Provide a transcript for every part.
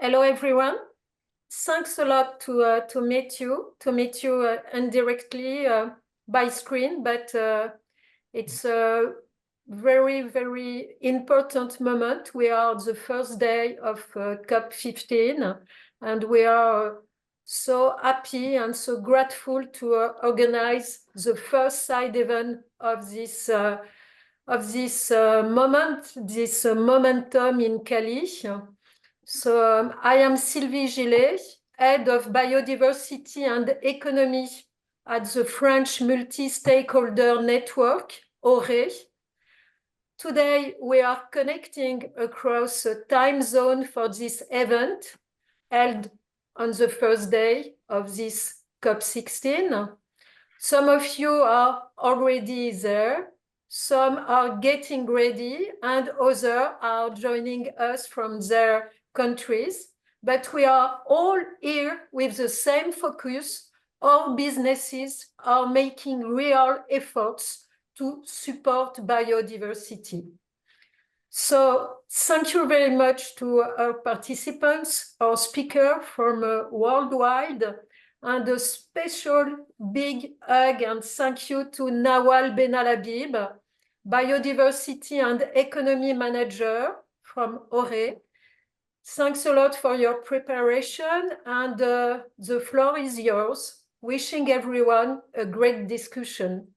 Hello, everyone. Thanks a lot to meet you indirectly by screen, but it's a very, very important moment. We are the first day of COP15, and we are so happy and so grateful to organize the first side event of this moment, this momentum in Cali. So I am Sylvie Gillet, Head of Biodiversity and Economie at the French Multi-Stakeholder Network, ORÉE. Today, we are connecting across a time zone for this event held on the first day of this COP16. Some of you are already there, some are getting ready, and others are joining us from their countries, but we are all here with the same focus. All businesses are making real efforts to support biodiversity. So thank you very much to our participants, our speakers from worldwide, and a special big hug and thank you to Nawale Benelhabib, Biodiversity and Economy Manager from ORÉE. Thanks a lot for your preparation, and the floor is yours. Wishing everyone a great discussion.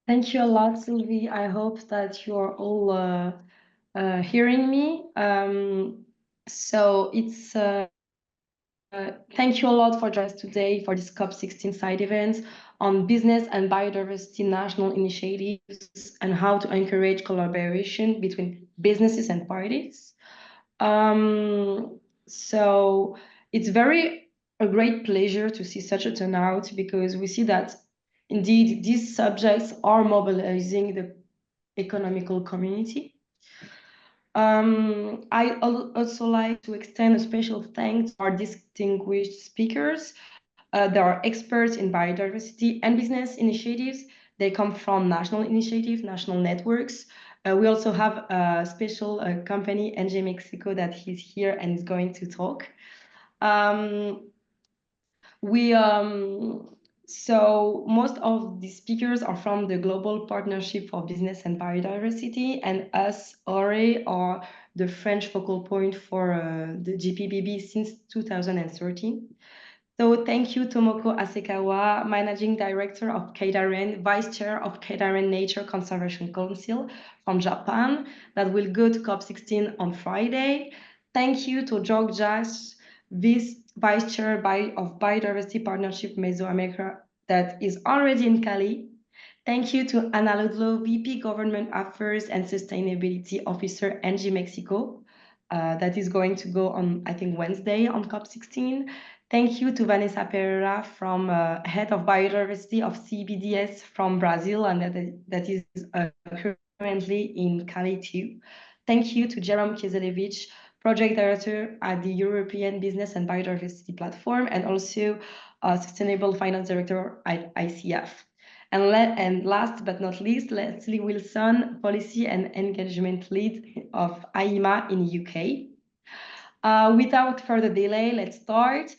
Thank you a lot, Sylvie. I hope that you are all hearing me. So it's thank you a lot for joining us today for this COP16 side event on business and biodiversity national initiatives and how to encourage collaboration between businesses and parties. So it's a great pleasure to see such a turnout, because we see that indeed these subjects are mobilizing the economical community. I also like to extend a special thanks to our distinguished speakers. They are experts in biodiversity and business initiatives. They come from national initiatives, national networks. We also have a special company, Engie Mexico, that is here and is going to talk. So most of the speakers are from the Global Partnership for Business and Biodiversity, and us, ORÉE, are the French focal point for the GPBB since 2013. So thank you, Tomoko Asekawa, Managing Director of Keidaren, Vice Chair of Keidaren Nature Conservation Council from Japan, that will go to COP16 on Friday. Thank you to George Jas, Vice Chair of Biodiversity Partnership Mesoamerica, that is already in Cali. Thank you to Ana Ludlow, VP Government Affairs and Sustainability Officer, Engie Mexico, that is going to go on, I think, Wednesday on COP16. Thank you to Vanessa Pereira, from Head of Biodiversity of CBDS from Brazil, and that is currently in Cali too. Thank you to Jerome Kieselewicz, Project Director at the European Business and Biodiversity Platform, and also Sustainable Finance Director at ICF. And last but not least, Leslie Wilson, Policy and Engagement Lead of IEMA in UK. Without further delay, let's start.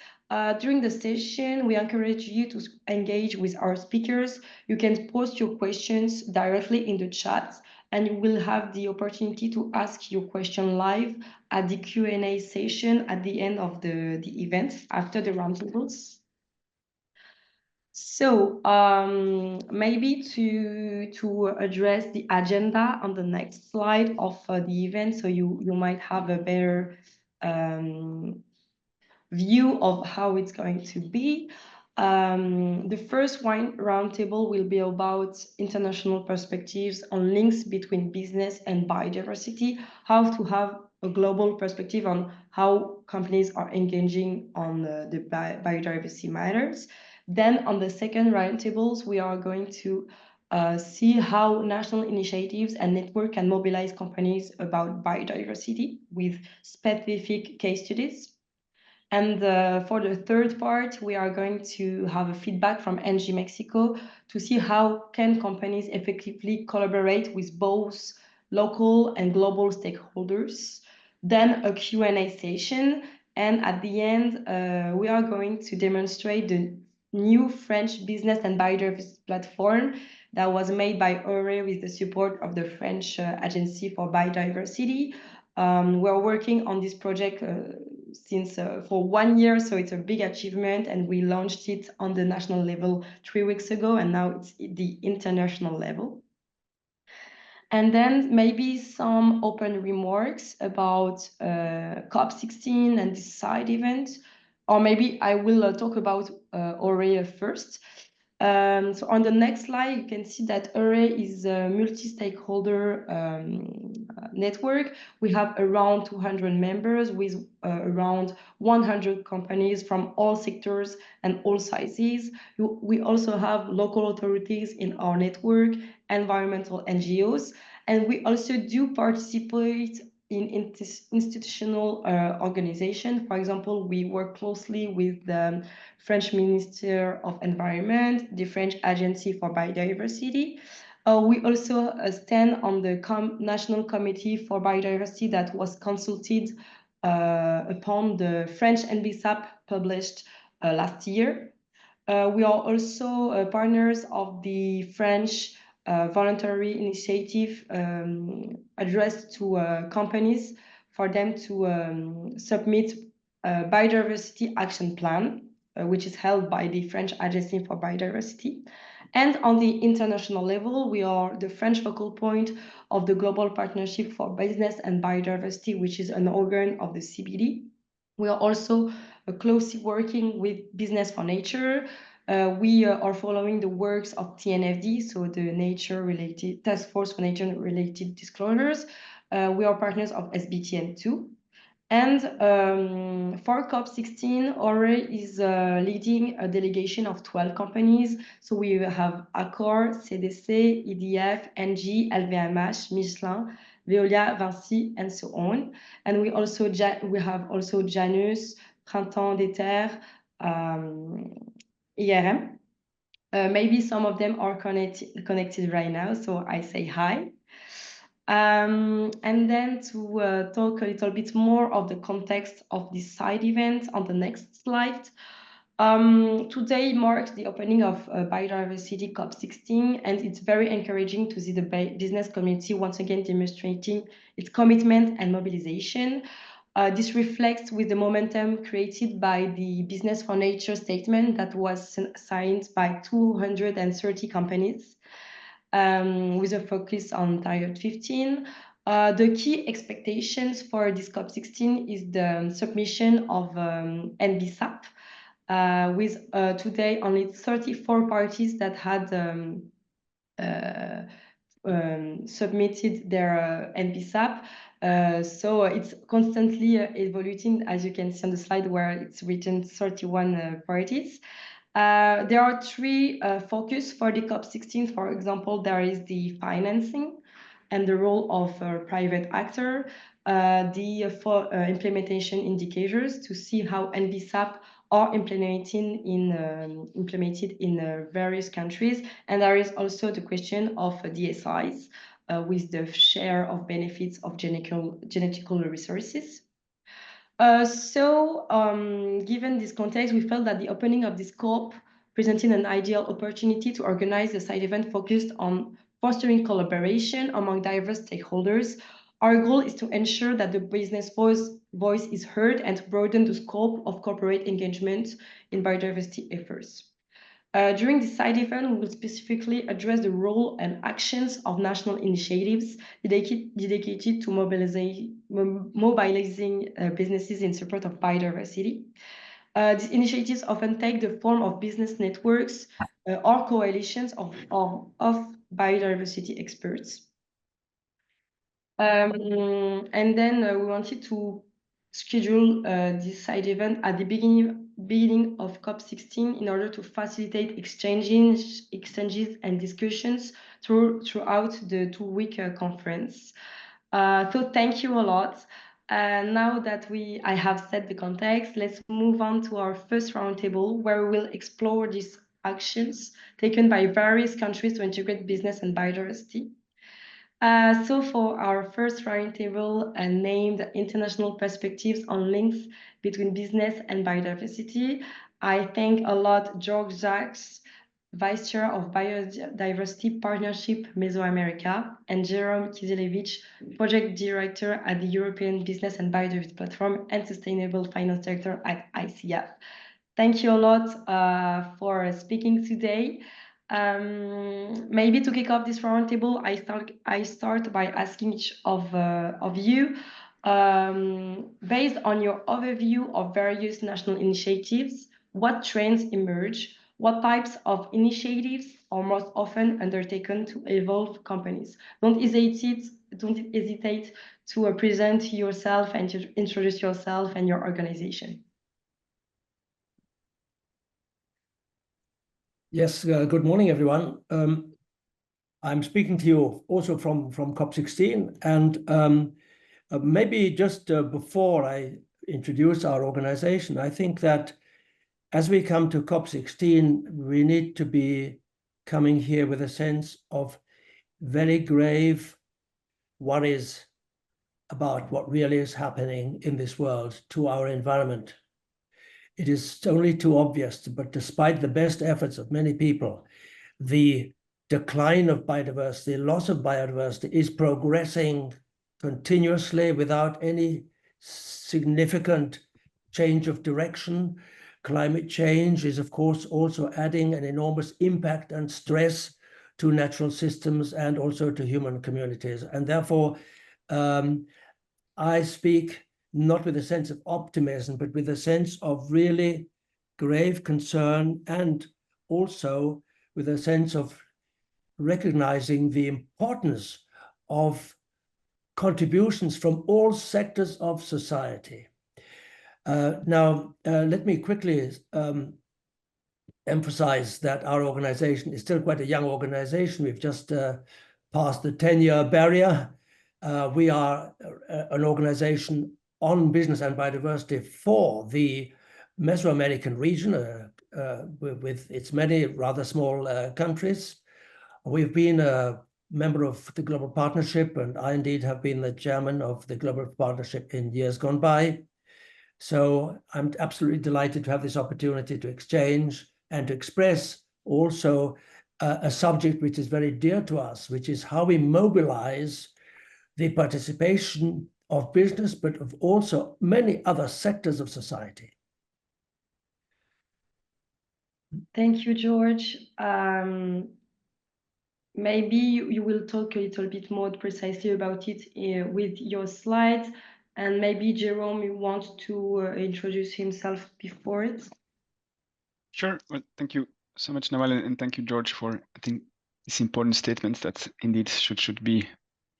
During the session, we encourage you to engage with our speakers. You can post your questions directly in the chat, and you will have the opportunity to ask your question live at the Q&A session at the end of the event after the roundtables. So maybe to address the agenda on the next slide of the event, so you might have a better view of how it's going to be. The first roundtable will be about international perspectives on links between business and biodiversity, how to have a global perspective on how companies are engaging on the biodiversity matters. Then on the second roundtables, we are going to see how national initiatives and network can mobilize companies about biodiversity with specific case studies. And for the third part, we are going to have a feedback from Engie Mexico to see how can companies effectively collaborate with both local and global stakeholders. then a Q&A session, and at the end, we are going to demonstrate the new French Business and Biodiversity platform that was made by ORÉE with the support of the French Agency for Biodiversity. We're working on this project since for 1 year, so it's a big achievement, and we launched it on the national level 3 weeks ago, and now it's the international level. And then maybe some open remarks about COP16 and this side event, or maybe I will talk about ORÉE first. So on the next slide, you can see that ORÉE is a multi-stakeholder network. We have around 200 members with around 100 companies from all sectors and all sizes. We also have local authorities in our network, environmental NGOs, and we also do participate in institutional organization. For example, we work closely with the French Minister of Environment, the French Agency for Biodiversity. We also stand on the National Committee for Biodiversity that was consulted upon the French NBSAP published last year. We are also partners of the French voluntary initiative addressed to companies for them to submit a biodiversity action plan, which is held by the French Agency for Biodiversity. And on the international level, we are the French focal point of the Global Partnership for Business and Biodiversity, which is an organ of the CBD. We are also closely working with Business for Nature. We are following the works of TNFD, so the Nature-related Task Force for Nature-related Disclosures. We are partners of SBTN too. And for COP16, ORÉE is leading a delegation of 12 companies. So we have Accor, CDC, EDF, Engie, LVMH, Michelin, Veolia, Vinci, and so on. And we have also Janus, Printemps des Terres, IRM. Maybe some of them are connected right now, so I say hi. And then to talk a little bit more of the context of this side event on the next slide. Today marks the opening of Biodiversity COP16, and it's very encouraging to see the business community once again demonstrating its commitment and mobilization. This reflects with the momentum created by the Business for Nature statement that was signed by 230 companies. With a focus on Target 15. The key expectations for this COP16 is the submission of NBSAP, with today only 34 parties that had submitted their NBSAP. So it's constantly evolving, as you can see on the slide where it's written 31 parties. There are three focus for the COP16. For example, there is the financing and the role of a private actor, the implementation indicators to see how NBSAP are implemented in various countries. And there is also the question of DSIs with the share of benefits of genetical resources. Given this context, we felt that the opening of this COP presented an ideal opportunity to organize a side event focused on fostering collaboration among diverse stakeholders. Our goal is to ensure that the business voice is heard and to broaden the scope of corporate engagement in biodiversity efforts. During this side event, we will specifically address the role and actions of national initiatives dedicated to mobilizing businesses in support of biodiversity. These initiatives often take the form of business networks or coalitions of biodiversity experts. And then we wanted to schedule this side event at the beginning of COP16 in order to facilitate exchanges and discussions throughout the 2-week conference. So thank you a lot. Now that I have set the context, let's move on to our first roundtable, where we will explore these actions taken by various countries to integrate business and biodiversity. So for our first roundtable named International Perspectives on Links between Business and Biodiversity, I thank a lot George Jacques, Vice Chair of Biodiversity Partnership Mesoamerica, and Jerome Kizilevich, Project Director at the European Business and Biodiversity Platform and Sustainable Finance Director at ICF. Thank you a lot for speaking today. Maybe to kick off this roundtable, I start by asking each of you, based on your overview of various national initiatives, what trends emerge? What types of initiatives are most often undertaken to evolve companies? Don't hesitate to present yourself and to introduce yourself and your organization. Yes, good morning, everyone. I'm speaking to you also from COP16, and maybe just before I introduce our organization, I think that as we come to COP16, we need to be coming here with a sense of very grave worries about what really is happening in this world to our environment. It is only too obvious, but despite the best efforts of many people, the decline of biodiversity, loss of biodiversity is progressing continuously without any significant change of direction. Climate change is, of course, also adding an enormous impact and stress to natural systems and also to human communities. And therefore, I speak not with a sense of optimism, but with a sense of really grave concern, and also with a sense of recognizing the importance of contributions from all sectors of society. Let me quickly emphasize that our organization is still quite a young organization. We've just passed the 10-year barrier. We are an organization on business and biodiversity for the Mesoamerican region with its many rather small countries. We've been a member of the Global Partnership, and I indeed have been the chairman of the Global Partnership in years gone by. So I'm absolutely delighted to have this opportunity to exchange and to express also a subject which is very dear to us, which is how we mobilize the participation of business, but of also many other sectors of society. Thank you, George. Maybe you will talk a little bit more precisely about it with your slides, and maybe Jerome, you want to introduce himself before it? Sure. Well, thank you so much, Nawale, and thank you, George, for, I think, this important statement that indeed should be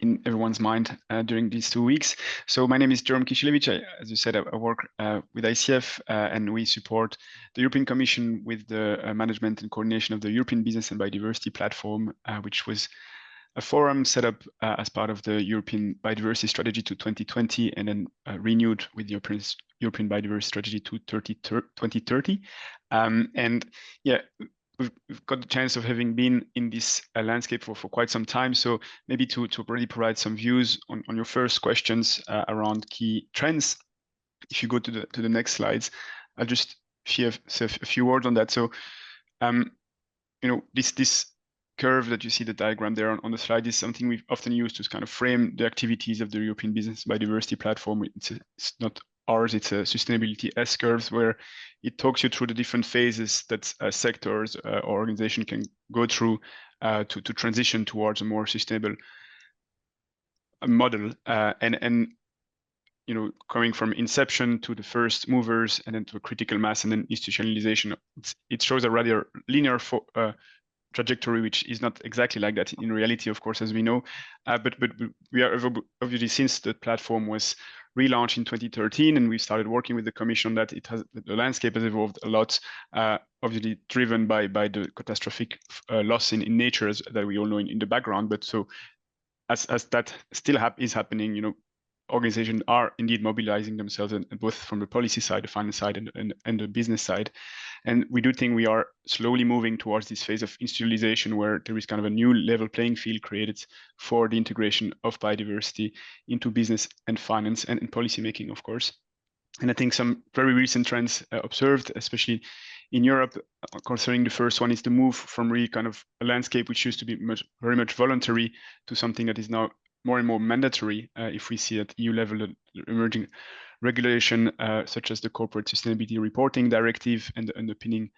in everyone's mind during these 2 weeks. So my name is Jerome Kishilevich. As you said, I work with ICF, and we support the European Commission with the management and coordination of the European Business and Biodiversity platform, which was a forum set up as part of the European Biodiversity Strategy to 2020, and then renewed with the European Biodiversity Strategy to 2030. And yeah, we've got the chance of having been in this landscape for quite some time. So maybe to already provide some views on your first questions around key trends. If you go to the next slides, I'll just say a few words on that. So, this curve that you see, the diagram there on the slide, is something we've often used to kind of frame the activities of the European Business Biodiversity platform. It's not ours, it's a sustainability S-curves, where it talks you through the different phases that sectors or organization can go through to transition towards a more sustainable model. And coming from inception to the first movers, and then to a critical mass, and then institutionalization. It shows a rather linear trajectory, which is not exactly like that in reality, of course, as we know. But we are obviously, since the platform was relaunched in 2013, and we started working with the Commission on that, the landscape has evolved a lot, obviously driven by the catastrophic loss in nature that we all know in the background. But so as that still is happening, organizations are indeed mobilizing themselves, and both from the policy side, the finance side, and the business side. And we do think we are slowly moving towards this phase of institutionalization where there is kind of a new level playing field created for the integration of biodiversity into business and finance and in policy making, of course. And I think some very recent trends observed, especially in Europe, concerning the first one is the move from really kind of a landscape which used to be very much voluntary to something that is now more and more mandatory. If we see at EU level the emerging regulation, such as the Corporate Sustainability Reporting Directive and the underpinning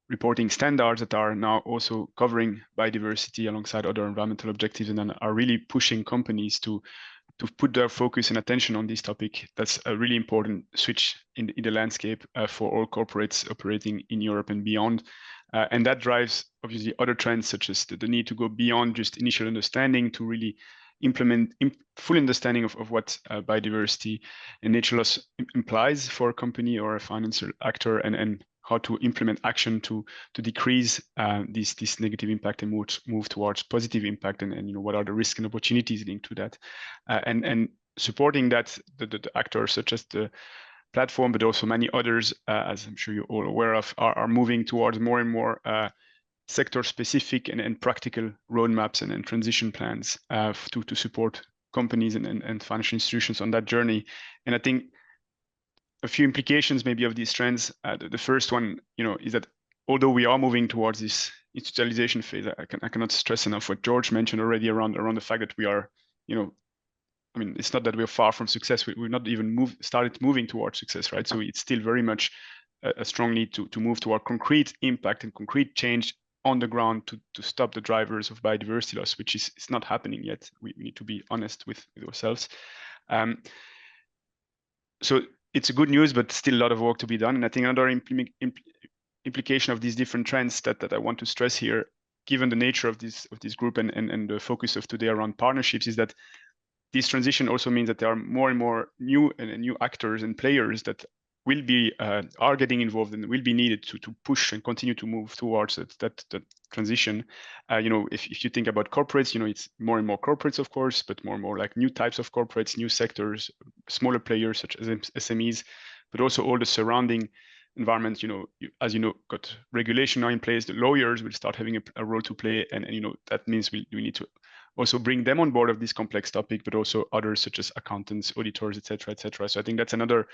reporting standards that are now also covering biodiversity alongside other environmental objectives, and then are really pushing companies to put their focus and attention on this topic. That's a really important switch in the landscape for all corporates operating in Europe and beyond. And that drives obviously other trends, such as the need to go beyond just initial understanding to really implement full understanding of what biodiversity and nature loss implies for a company or a financial actor, and how to implement action to decrease this negative impact and move towards positive impact, and what are the risks and opportunities linked to that, and supporting that the actors such as the platform, but also many others, as I'm sure you're all aware of, are moving towards more and more sector-specific and practical roadmaps and transition plans to support companies and financial institutions on that journey. And I think a few implications maybe of these trends. The first one, is that although we are moving towards this institutionalization phase, I cannot stress enough what George mentioned already around the fact that we are, it's not that we're far from success. We've not even started moving towards success, right? So it's still very much a strong need to move toward concrete impact and concrete change on the ground to stop the drivers of biodiversity loss, which is not happening yet. We need to be honest with ourselves. So it's a good news, but still a lot of work to be done. And I think another implication of these different trends that I want to stress here, given the nature of this group and the focus of today around partnerships, is that this transition also means that there are more and more new actors and players that will be are getting involved and will be needed to push and continue to move towards that transition. If you think about corporates, it's more and more corporates, of course, but more and more like new types of corporates, new sectors, smaller players such as SMEs, but also all the surrounding environment. As got regulation now in place. The lawyers will start having a role to play, and that means we need to also bring them on board of this complex topic, but also others such as accountants, auditors, etc., etc. So I think that's another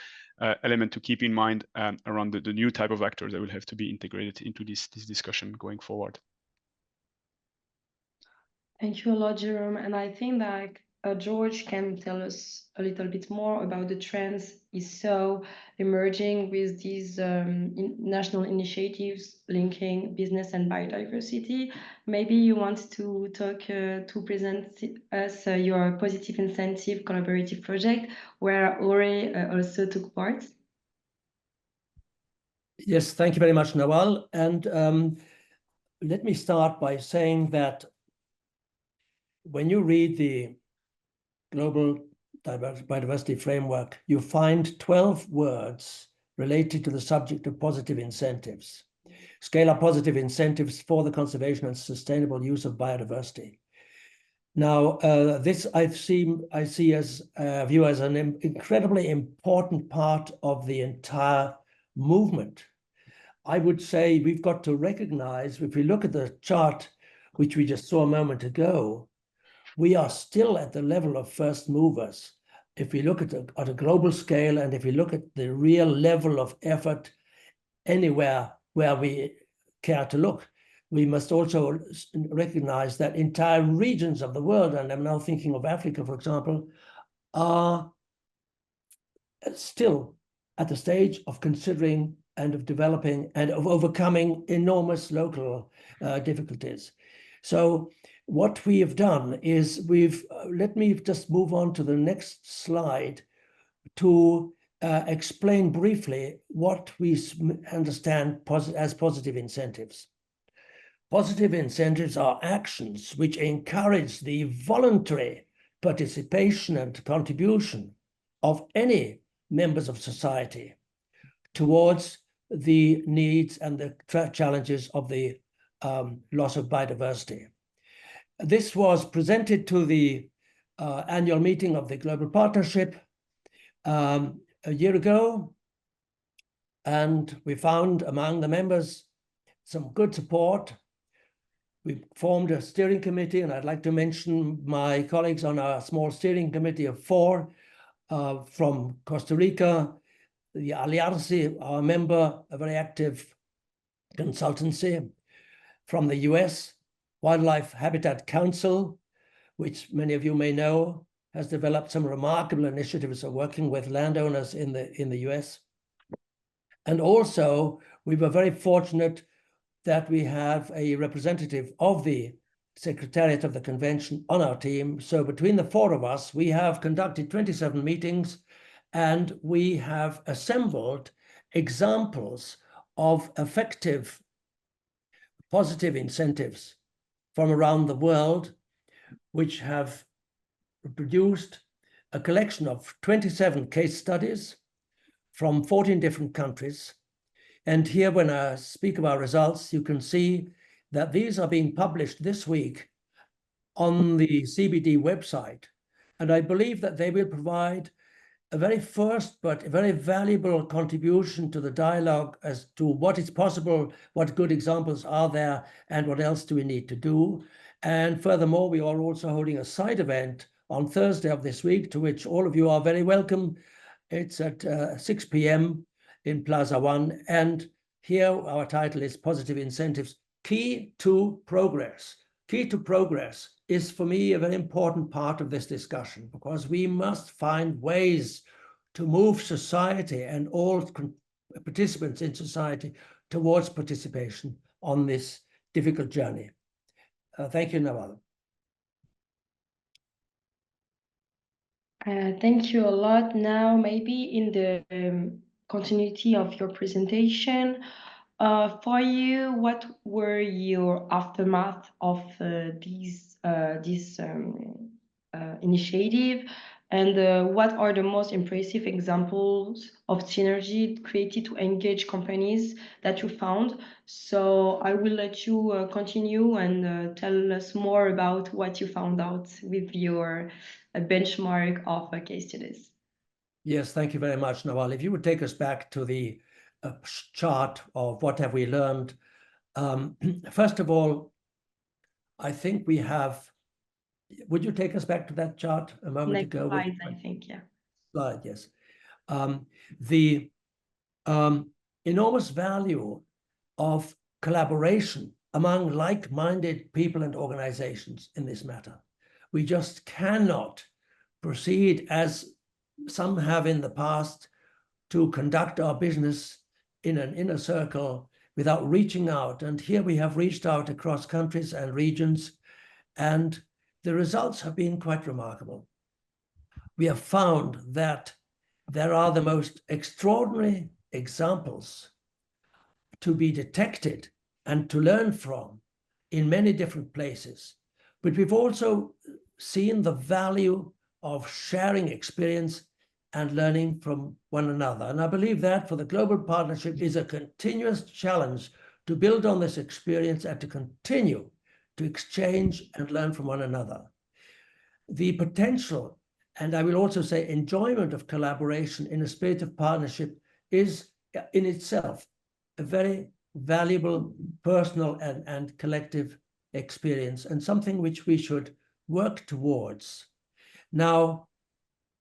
element to keep in mind around the new type of actors that will have to be integrated into this discussion going forward. Thank you a lot, Jerome. And I think that George can tell us a little bit more about the trends he saw emerging with these national initiatives linking business and biodiversity. Maybe you want to talk to present us your positive incentive collaborative project where ORÉE also took part. Yes, thank you very much, Nawale. And let me start by saying that when you read the Global Biodiversity Framework, you find 12 words related to the subject of positive incentives. Scale up positive incentives for the conservation and sustainable use of biodiversity. Now, this I see as view as an incredibly important part of the entire movement. I would say we've got to recognize, if we look at the chart, which we just saw a moment ago, we are still at the level of first movers. If we look at a global scale, and if we look at the real level of effort anywhere where we care to look, we must also recognize that entire regions of the world, and I'm now thinking of Africa, for example, are still at the stage of considering and of developing and of overcoming enormous local difficulties. So what we have done is let me just move on to the next slide to explain briefly what we understand as positive incentives. Positive incentives are actions which encourage the voluntary participation and contribution of any members of society towards the needs and the challenges of the loss of biodiversity. This was presented to the annual meeting of the Global Partnership a year ago, and we found among the members some good support. We formed a steering committee, and I'd like to mention my colleagues on our small steering committee of 4 from Costa Rica, the Alianza, our member, a very active consultancy, from the US, Wildlife Habitat Council, which many of you may know, has developed some remarkable initiatives of working with landowners in the US. And also, we were very fortunate that we have a representative of the Secretariat of the Convention on our team. So between the 4 of us, we have conducted 27 meetings, and we have assembled examples of effective positive incentives from around the world, which have produced a collection of 27 case studies from 14 different countries. And here, when I speak about results, you can see that these are being published this week on the CBD website. And I believe that they will provide a very first but very valuable contribution to the dialogue as to what is possible, what good examples are there, and what else do we need to do. And furthermore, we are also holding a side event on Thursday of this week, to which all of you are very welcome. It's at 6 p.m. in Plaza One. And here our title is Positive Incentives, Key to Progress. Key to Progress is, for me, a very important part of this discussion, because we must find ways to move society and all participants in society towards participation on this difficult journey. Thank you, Nawale. Thank you a lot. Now, maybe in the continuity of your presentation, for you, what were your aftermath of this initiative, and what are the most impressive examples of synergy created to engage companies that you found? So I will let you continue and tell us more about what you found out with your benchmark of case studies. Yes, thank you very much, Nawale. If you would take us back to the chart of what have we learned. First of all, I think we have, would you take us back to that chart a moment ago? Next slide, I think, yeah. Slide, yes. The enormous value of collaboration among like-minded people and organizations in this matter. We just cannot proceed as some have in the past to conduct our business in an inner circle without reaching out. And here we have reached out across countries and regions, and the results have been quite remarkable. We have found that there are the most extraordinary examples to be detected and to learn from in many different places. But we've also seen the value of sharing experience and learning from one another. And I believe that for the global partnership is a continuous challenge to build on this experience and to continue to exchange and learn from one another. The potential, and I will also say enjoyment of collaboration in a spirit of partnership is in itself a very valuable personal and collective experience, and something which we should work towards. Now,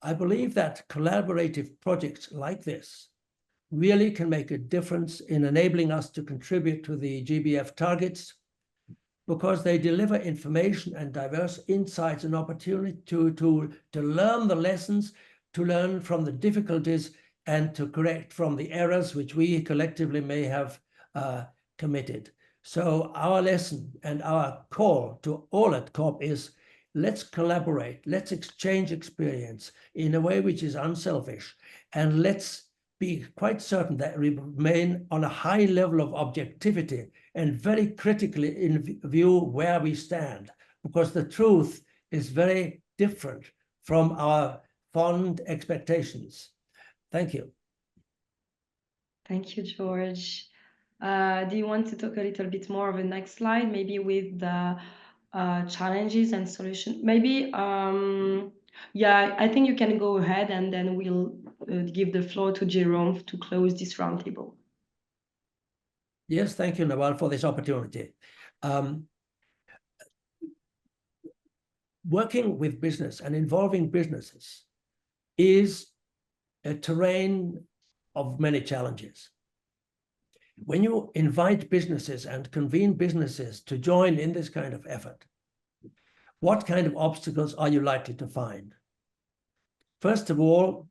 I believe that collaborative projects like this really can make a difference in enabling us to contribute to the GBF targets, because they deliver information and diverse insights and opportunity to learn the lessons, to learn from the difficulties, and to correct from the errors which we collectively may have committed. So our lesson and our call to all at COP is, let's collaborate, let's exchange experience in a way which is unselfish, and let's be quite certain that we remain on a high level of objectivity and very critically in view where we stand, because the truth is very different from our fond expectations. Thank you. Thank you, George. Do you want to talk a little bit more of the next slide, maybe with the challenges and solutions? Maybe, yeah, I think you can go ahead, and then we'll give the floor to Jerome to close this roundtable. Yes, thank you, Nawale, for this opportunity. Working with business and involving businesses is a terrain of many challenges. When you invite businesses and convene businesses to join in this kind of effort, what kind of obstacles are you likely to find? First of all,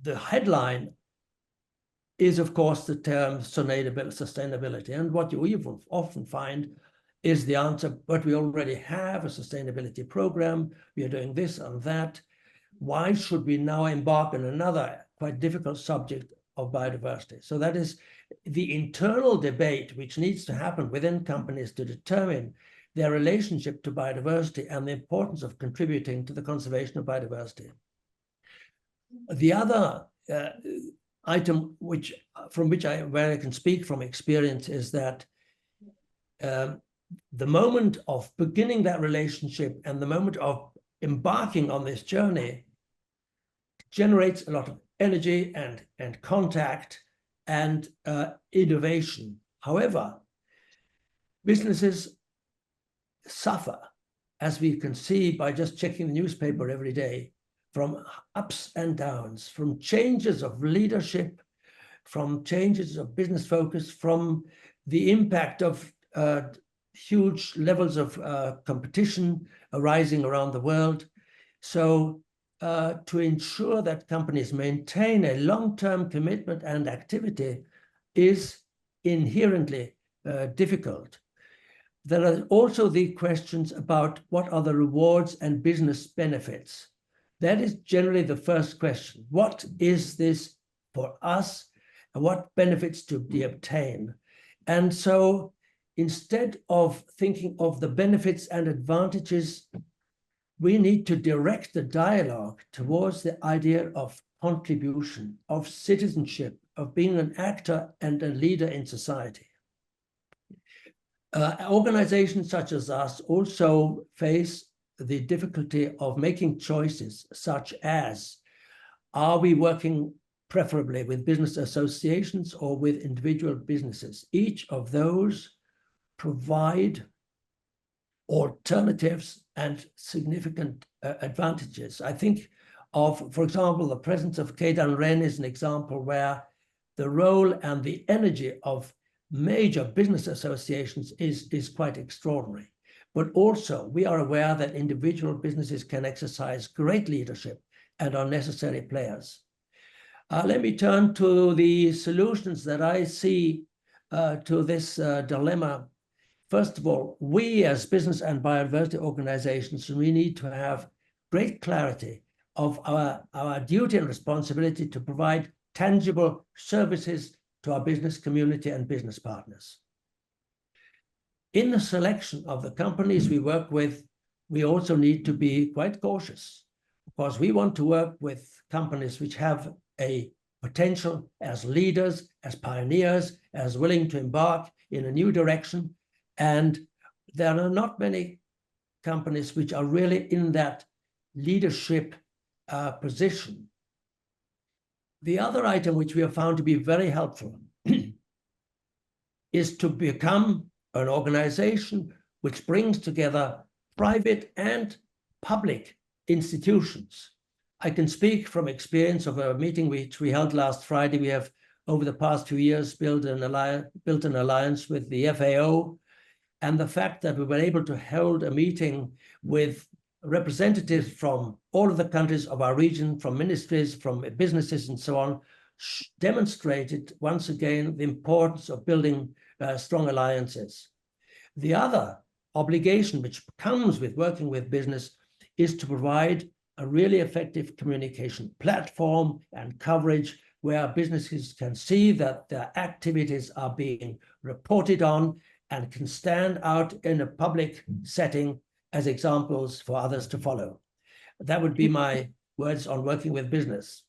the headline is, of course, the term sustainability. And what you even often find is the answer, but we already have a sustainability program. We are doing this and that. Why should we now embark on another quite difficult subject of biodiversity? So that is the internal debate which needs to happen within companies to determine their relationship to biodiversity and the importance of contributing to the conservation of biodiversity. The other item where I can speak from experience is that the moment of beginning that relationship and the moment of embarking on this journey generates a lot of energy and contact and innovation. However, businesses suffer, as we can see by just checking the newspaper every day, from ups and downs, from changes of leadership, from changes of business focus, from the impact of huge levels of competition arising around the world. So to ensure that companies maintain a long-term commitment and activity is inherently difficult. There are also the questions about what are the rewards and business benefits. That is generally the first question. What is this for us, and what benefits to be obtained? And so instead of thinking of the benefits and advantages, we need to direct the dialogue towards the idea of contribution, of citizenship, of being an actor and a leader in society. Organizations such as us also face the difficulty of making choices such as, are we working preferably with business associations or with individual businesses? Each of those provide alternatives and significant advantages. I think of, for example, the presence of Ren is an example where the role and the energy of major business associations is quite extraordinary. But also we are aware that individual businesses can exercise great leadership and are necessary players. Let me turn to the solutions that I see to this dilemma. First of all, we as business and biodiversity organizations, we need to have great clarity of our duty and responsibility to provide tangible services to our business community and business partners. In the selection of the companies we work with, we also need to be quite cautious, because we want to work with companies which have a potential as leaders, as pioneers, as willing to embark in a new direction. And there are not many companies which are really in that leadership position. The other item which we have found to be very helpful is to become an organization which brings together private and public institutions. I can speak from experience of a meeting which we held last Friday. We have, over the past few years, built an alliance with the FAO, and the fact that we were able to hold a meeting with representatives from all of the countries of our region, from ministries, from businesses, and so on, demonstrated once again the importance of building strong alliances. The other obligation which comes with working with business is to provide a really effective communication platform and coverage where businesses can see that their activities are being reported on and can stand out in a public setting as examples for others to follow. That would be my words on working with business.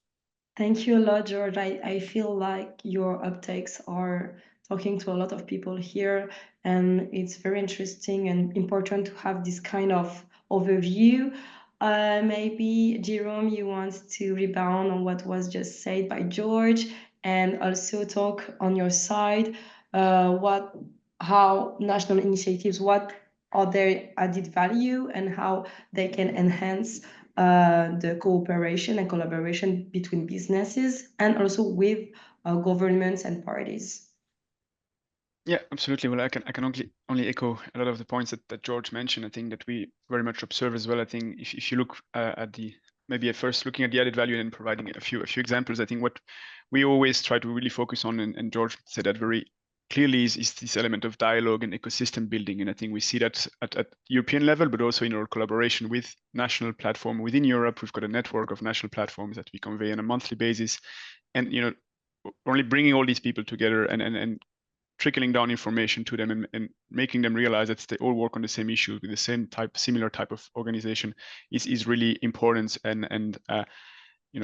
Thank you a lot, George. I feel like your uptakes are talking to a lot of people here, and it's very interesting and important to have this kind of overview Maybe Jerome, you want to rebound on what was just said by George, and also talk on your side how national initiatives, what are their added value, and how they can enhance the cooperation and collaboration between businesses and also with governments and parties. Yeah, absolutely. Well, I can only echo a lot of the points that George mentioned. I think that we very much observe as well. I think if you look at the maybe at first looking at the added value and then providing a few examples, I think what we always try to really focus on, and George said that very clearly, is this element of dialogue and ecosystem building. And I think we see that at European level, but also in our collaboration with national platform within Europe. We've got a network of national platforms that we convey on a monthly basis, and only bringing all these people together and trickling down information to them and making them realize that they all work on the same issue with the similar type of organization is really important. And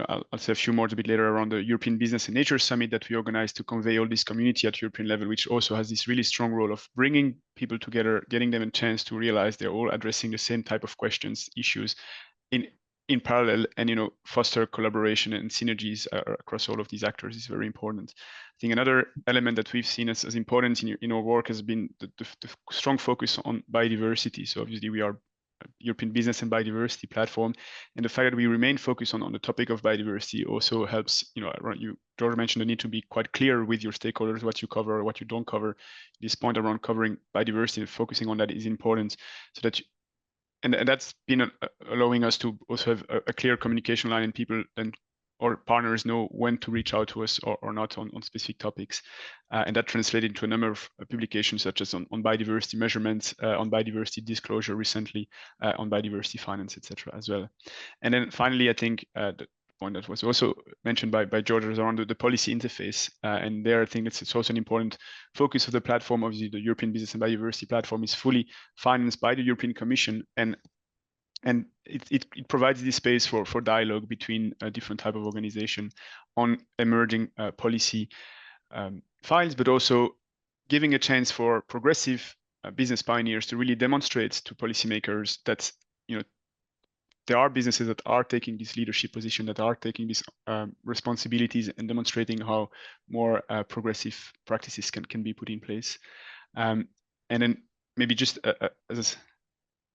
I'll say a few more a bit later around the European Business and Nature Summit that we organized to convey all this community at European level, which also has this really strong role of bringing people together, getting them a chance to realize they're all addressing the same type of questions, issues in parallel, and foster collaboration and synergies across all of these actors is very important. I think another element that we've seen as important in our work has been the strong focus on biodiversity. So obviously we are a European Business and Biodiversity platform, and the fact that we remain focused on the topic of biodiversity also helps. George mentioned the need to be quite clear with your stakeholders what you cover or what you don't cover. This point around covering biodiversity and focusing on that is important, so that and that's been allowing us to also have a clear communication line, and people and our partners know when to reach out to us or not on specific topics. And that translated into a number of publications, such as on biodiversity measurements, on biodiversity disclosure recently, on biodiversity finance, etc. as well. And then finally, I think the point that was also mentioned by George is around the policy interface. And there, I think it's also an important focus of the platform. Obviously, the European Business and Biodiversity platform is fully financed by the European Commission, and it provides this space for dialogue between different type of organization on emerging policy files, but also giving a chance for progressive business pioneers to really demonstrate to policymakers that there are businesses that are taking this leadership position, that are taking these responsibilities, and demonstrating how more progressive practices can be put in place. And then maybe just as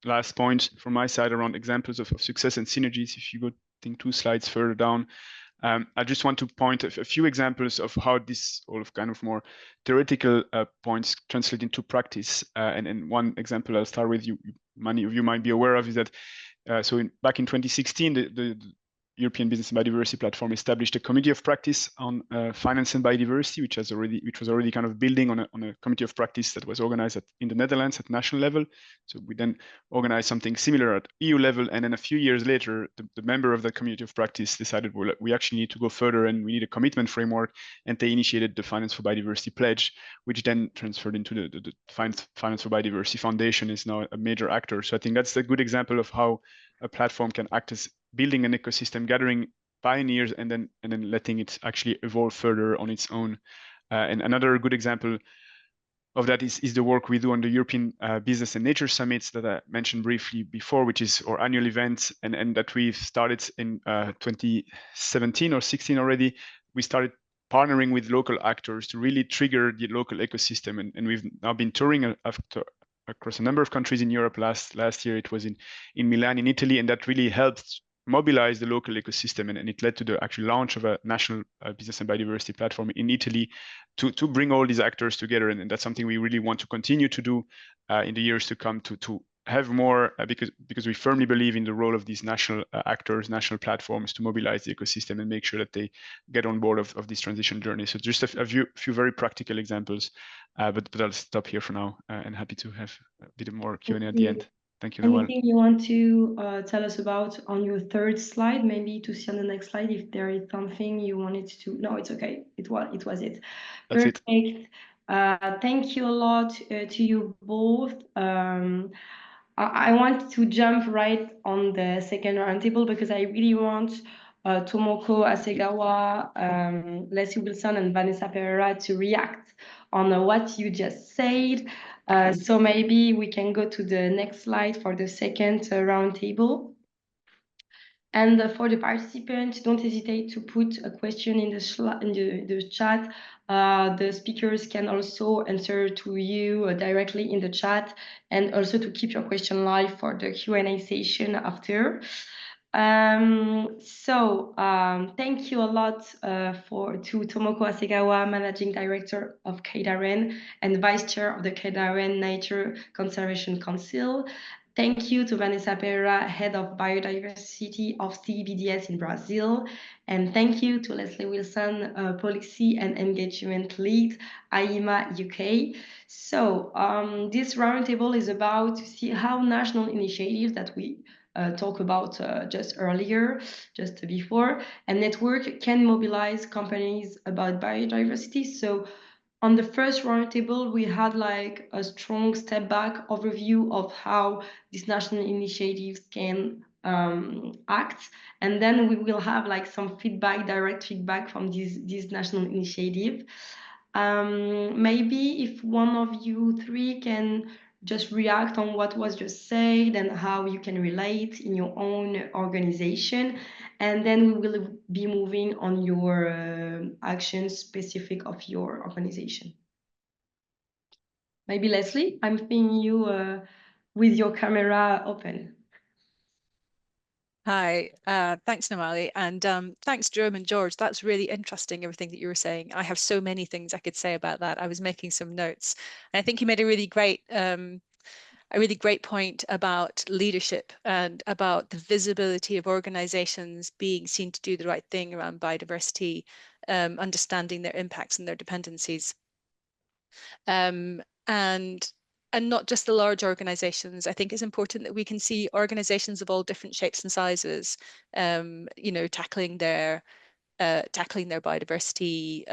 last point from my side around examples of success and synergies, if you go, I think, 2 slides further down, I just want to point a few examples of how this all of kind of more theoretical points translate into practice. And one example I'll start with, many of you might be aware of, is that back in 2016, the European Business and Biodiversity platform established a committee of practice on finance and biodiversity, which was already kind of building on a committee of practice that was organized in the Netherlands at national level. So we then organized something similar at EU level, and then a few years later, the member of the committee of practice decided, well, we actually need to go further and we need a commitment framework, and they initiated the Finance for Biodiversity pledge, which then transferred into the Finance for Biodiversity Foundation, is now a major actor. So I think that's a good example of how a platform can act as building an ecosystem, gathering pioneers, and then letting it actually evolve further on its own. And another good example of that is the work we do on the European Business and Nature Summits that I mentioned briefly before, which is our annual event, and that we've started in 2017 or 16 already. We started partnering with local actors to really trigger the local ecosystem, and we've now been touring across a number of countries in Europe. Last year it was in Milan in Italy, and that really helped mobilize the local ecosystem, and it led to the actual launch of a national business and biodiversity platform in Italy to bring all these actors together. And that's something we really want to continue to do in the years to come, to have more, because we firmly believe in the role of these national actors, national platforms, to mobilize the ecosystem and make sure that they get on board of this transition journey. So just a few very practical examples, but I'll stop here for now, and happy to have a bit more Q&A at the end. Thank you, Nawale. Anything you want to tell us about on your 3rd slide, maybe to see on the next slide if there is something you wanted to? No, it's okay. It was it. That's Perfect. it. Thank you a lot to you both. I want to jump right on the second roundtable because I really want Tomoko Asegawa, Leslie Wilson, and Vanessa Pereira to react on what you just said. So maybe we can go to the next slide for the second roundtable. And for the participants, don't hesitate to put a question in the chat. The speakers can also answer to you directly in the chat, and also to keep your question live for the Q&A session after. Thank you a lot to Tomoko Asegawa, Managing Director of KDRN and Vice Chair of the KDRN Nature Conservation Council. Thank you to Vanessa Pereira, Head of Biodiversity of CBDS in Brazil. And thank you to Leslie Wilson, Policy and Engagement Lead, AIMA UK. So this roundtable is about to see how national initiatives that we talk about just before, and network can mobilize companies about biodiversity. So on the first roundtable, we had like a strong step back overview of how these national initiatives can act, and then we will have like some feedback, direct feedback from this national initiative. Maybe if one of you three can just react on what was just said and how you can relate in your own organization, and then we will be moving on your actions specific of your organization. Maybe Leslie, I'm seeing you with your camera open. Hi, thanks, Nawale, and thanks, Jerome and George. That's really interesting, everything that you were saying. I have so many things I could say about that. I was making some notes, and I think you made a really great point about leadership and about the visibility of organizations being seen to do the right thing around biodiversity, understanding their impacts and their dependencies. And not just the large organizations. I think it's important that we can see organizations of all different shapes and sizes, you know, tackling their biodiversity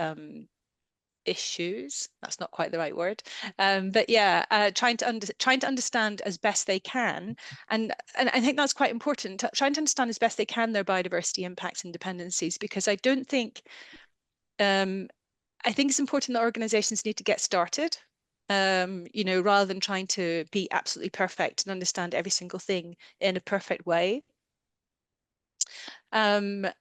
issues. That's not quite the right word, but yeah, trying to understand as best they can, and I think that's quite important. Trying to understand as best they can their biodiversity impacts and dependencies, because I don't think I think it's important that organizations need to get started. You know, rather than trying to be absolutely perfect and understand every single thing in a perfect way. And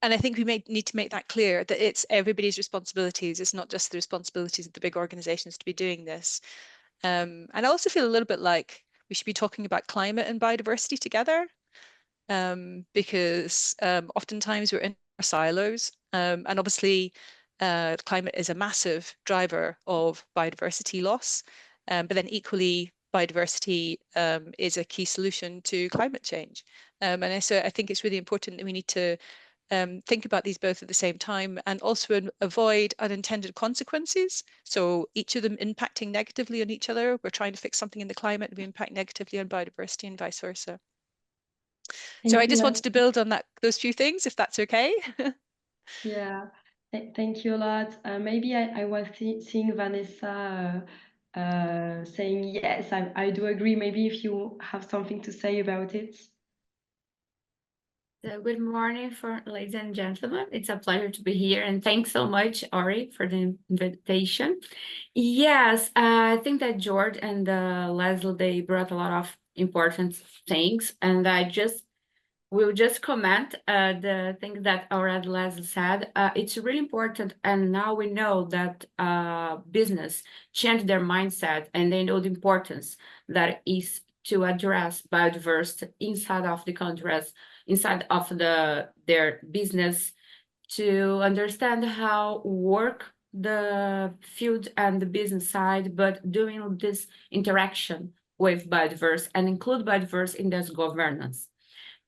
I think we need to make that clear, that it's everybody's responsibilities. It's not just the responsibilities of the big organizations to be doing this. And I also feel a little bit like we should be talking about climate and biodiversity together, because oftentimes we're in our silos, and obviously climate is a massive driver of biodiversity loss, but then equally biodiversity is a key solution to climate change. And so I think it's really important that we need to think about these both at the same time, and also avoid unintended consequences. So each of them impacting negatively on each other. We're trying to fix something in the climate, and we impact negatively on biodiversity, and vice versa. So I just wanted to build on those few things, if that's okay. Yeah, thank you a lot. Maybe I was seeing Vanessa saying yes, I do agree. Maybe if you have something to say about it. Good morning, ladies and gentlemen. It's a pleasure to be here, and thanks so much, ORÉE, for the invitation. Yes, I think that George and Leslie, they brought a lot of important things, and we'll just comment the things that already Leslie said. It's really important, and now we know that business changed their mindset, and they know the importance that is to address biodiversity inside of the countries, inside of their business, to understand how work the field and the business side, but doing this interaction with biodiversity and include biodiversity in this governance.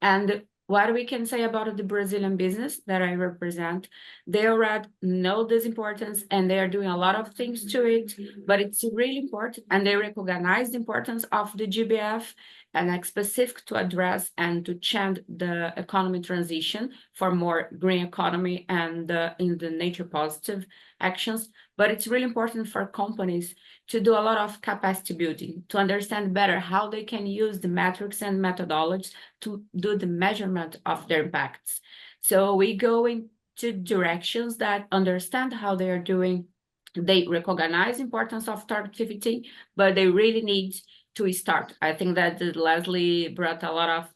And what we can say about the Brazilian business that I represent, they already know this importance, and they are doing a lot of things to it, but it's really important, and they recognize the importance of the GBF, and it's specific to address and to change the economy transition for more green economy and in the nature positive actions. But it's really important for companies to do a lot of capacity building, to understand better how they can use the metrics and methodologies to do the measurement of their impacts. So we go into directions that understand how they are doing. They recognize the importance of target activity, but they really need to start. I think that Leslie brought a lot of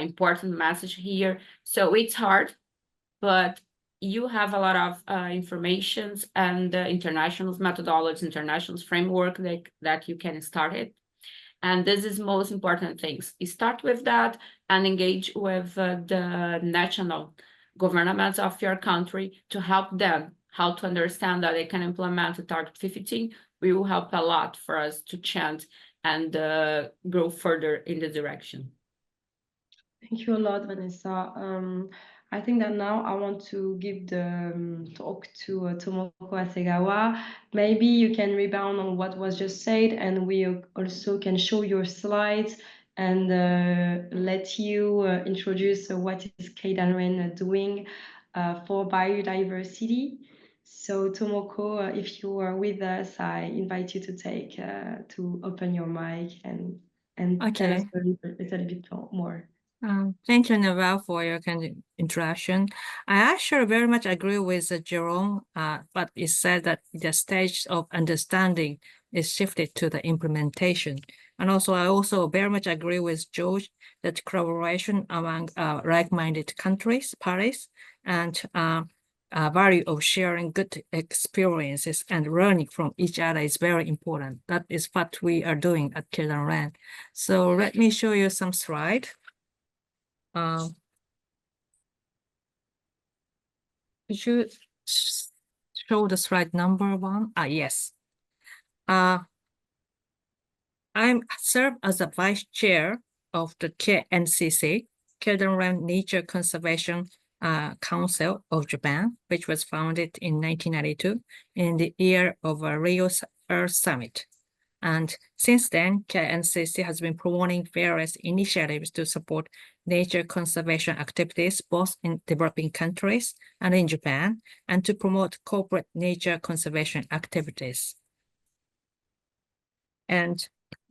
important message here. So it's hard, but you have a lot of informations and international methodologies, international framework that you can start it. And this is most important things. You start with that and engage with the national governments of your country to help them how to understand that they can implement the target 15. We will help a lot for us to change and grow further in the direction. Thank you a lot, Vanessa. I think that now I want to give the talk to Tomoko Asegawa. Maybe you can rebound on what was just said, and we also can show your slides and let you introduce what is Keidanren doing for biodiversity. So Tomoko, if you are with us, I invite you to take to open your mic and tell us a little bit more. Thank you, Nawale, for your kind of introduction. I actually very much agree with Jerome, but it said that the stage of understanding is shifted to the implementation. And also, I also very much agree with George that collaboration among like-minded parties, and value of sharing good experiences and learning from each other is very important. That is what we are doing at Keidanren. So let me show you some slides. Could you show the slide number 1? Yes. I serve as a vice chair of the KNCC, Keidanren Nature Conservation Council of Japan, which was founded in 1992 in the year of a Rio Earth Summit. And since then, KNCC has been promoting various initiatives to support nature conservation activities, both in developing countries and in Japan, and to promote corporate nature conservation activities. And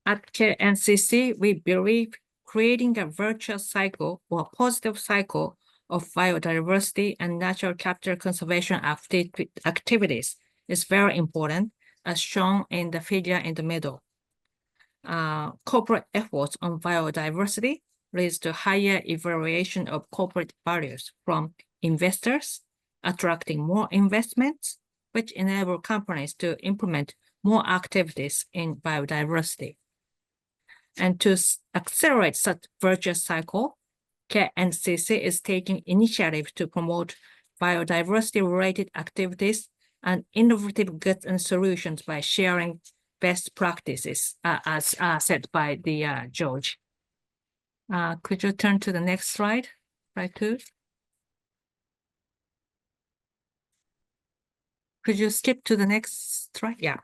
at KNCC, we believe creating a virtuous cycle or positive cycle of biodiversity and natural capital conservation activities is very important, as shown in the figure in the middle. Corporate efforts on biodiversity leads to higher evaluation of corporate values from investors, attracting more investments, which enable companies to implement more activities in biodiversity. And to accelerate such virtuous cycle, KNCC is taking initiative to promote biodiversity-related activities and innovative goods and solutions by sharing best practices, as said by the George. Could you turn to the next slide, slide 2? Could you skip to the next slide? Yeah.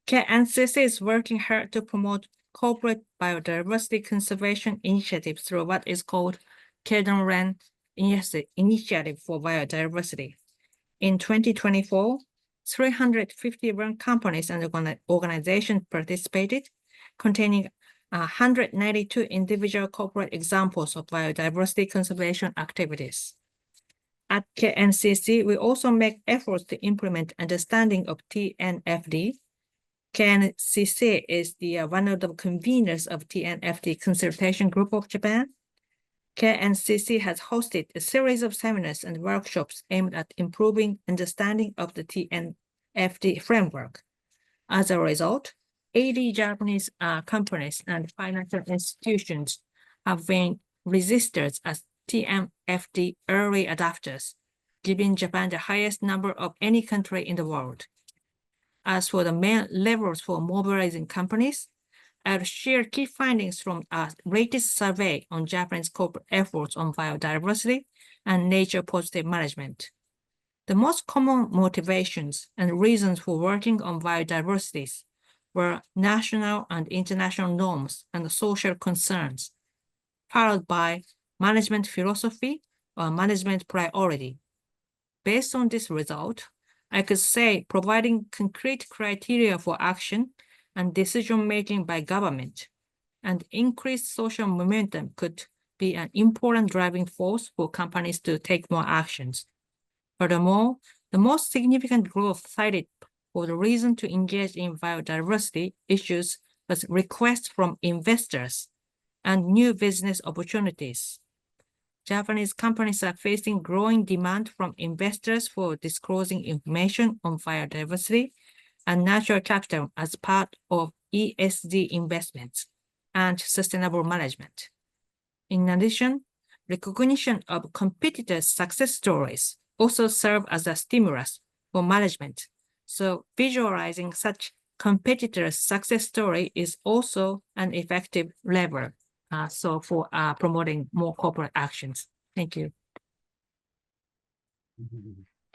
KNCC is working hard to promote corporate biodiversity conservation initiatives through what is called Keidanren Initiative for Biodiversity. In 2024, 351 companies and organizations participated, containing 192 individual corporate examples of biodiversity conservation activities. At KNCC, we also make efforts to implement understanding of TNFD. KNCC is one of the conveners of TNFD Consultation Group of Japan. KNCC has hosted a series of seminars and workshops aimed at improving understanding of the TNFD framework. As a result, 80 Japanese companies and financial institutions have been registered as TNFD early adopters, giving Japan the highest number of any country in the world. As for the main levels for mobilizing companies, I'll share key findings from our latest survey on Japanese corporate efforts on biodiversity and nature positive management. The most common motivations and reasons for working on biodiversity were national and international norms and social concerns, followed by management philosophy or management priority. Based on this result, I could say providing concrete criteria for action and decision-making by government and increased social momentum could be an important driving force for companies to take more actions. Furthermore, the most significant growth cited for the reason to engage in biodiversity issues but requests from investors and new business opportunities. Japanese companies are facing growing demand from investors for disclosing information on biodiversity and natural capital as part of ESG investments and sustainable management. In addition, recognition of competitors' success stories also serve as a stimulus for management. So visualizing such competitors' success story is also an effective lever for promoting more corporate actions. Thank you.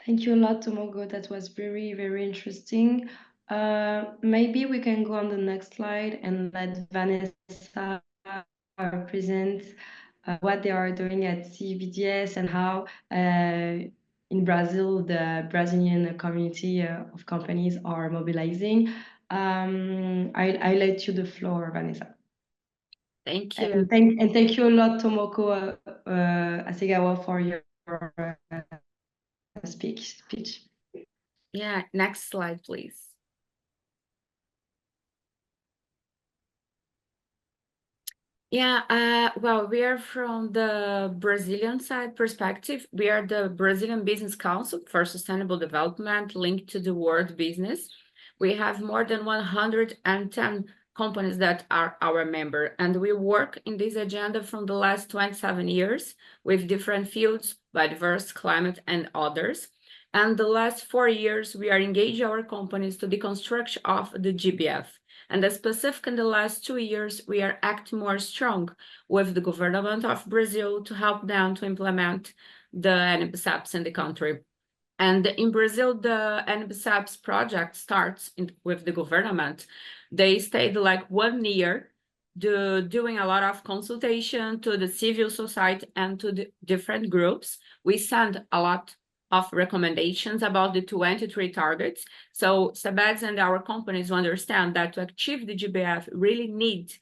Thank you a lot, Tomogo. That was very, very interesting. Maybe we can go on the next slide and let Vanessa present what they are doing at CBDS and how in Brazil, the Brazilian community of companies are mobilizing. I let you the floor, Vanessa. Thank you. And thank you a lot, Tomoko Asegawa, for your speech. Yeah, next slide, please. Yeah, well, we are from the Brazilian side perspective. We are the Brazilian Business Council for Sustainable Development linked to the world business. We have more than 110 companies that are our member, and we work in this agenda from the last 27 years with different fields, biodiversity, climate, and others. And the last 4 years, we are engaging our companies to the construction of the GBF. And specifically in the last 2 years, we are acting more strong with the government of Brazil to help them to implement the NBSAPs in the country. And in Brazil, the NBSAPs project starts with the government. They stayed like 1 year doing a lot of consultation to the civil society and to the different groups. We send a lot of recommendations about the 23 targets. So SEBEDS and our companies understand that to achieve the GBF really need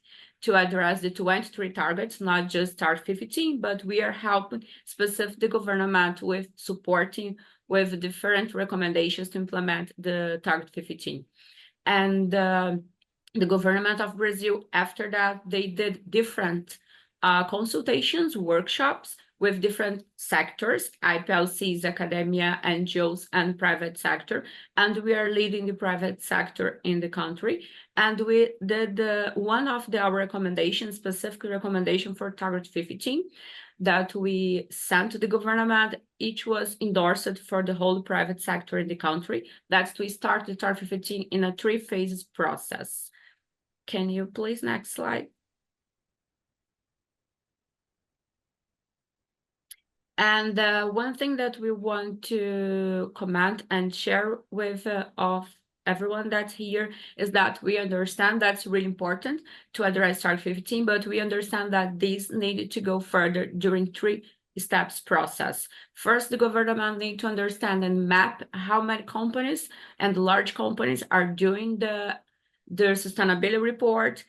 to address the 23 targets, not just Target 15, but we are helping specific the government with supporting with different recommendations to implement the Target 15. And the government of Brazil, after that, they did different consultations, workshops, with different sectors, IPLCs, academia, NGOs, and private sector. And we are leading the private sector in the country. And we did one of our recommendations, specific recommendation for Target 15, that we sent to the government. Each was endorsed for the whole private sector in the country. That's we start the Target 15 in a 3 phases process. Can you please next slide? And one thing that we want to comment and share with of everyone that's here is that we understand that's really important to address Target 15, but we understand that these needed to go further during 3 steps process. First, the government need to understand and map how many companies and large companies are doing their sustainability report,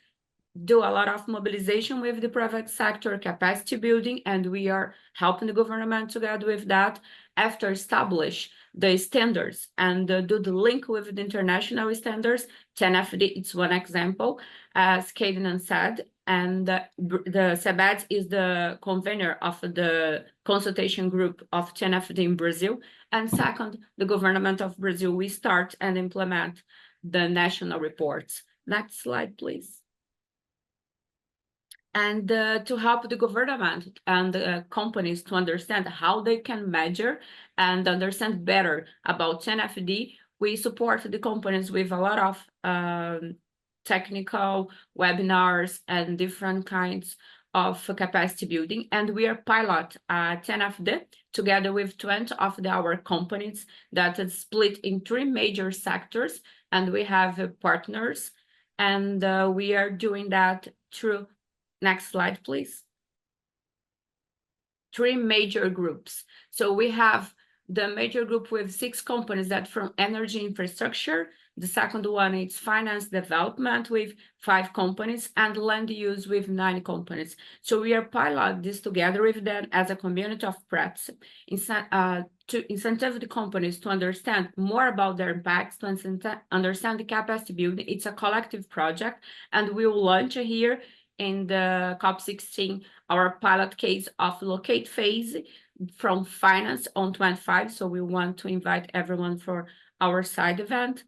do a lot of mobilization with the private sector, capacity building, and we are helping the government together with that. After establish the standards and do the link with the international standards, 10FD, it's one example, as Kaden said, and the SEBEDS is the convener of the consultation group of 10FD in Brazil. And second, the government of Brazil, we start and implement the national reports. Next slide, please. And to help the government and companies to understand how they can measure and understand better about 10FD, we support the companies with a lot of technical webinars and different kinds of capacity building. And we are pilot 10FD together with 20 of our companies that is split in 3 major sectors. And we have partners, and we are doing that through. Next slide, please. 3 major groups. So we have the major group with 6 companies that from energy infrastructure. The second one is finance development with 5 companies and land use with 9 companies. So we are pilot this together with them as a community of practice to incentivize the companies to understand more about their impacts, to understand the capacity building. It's a collective project, and we will launch here in the COP16 our pilot case of locate phase from finance on 25. So we want to invite everyone for our side event.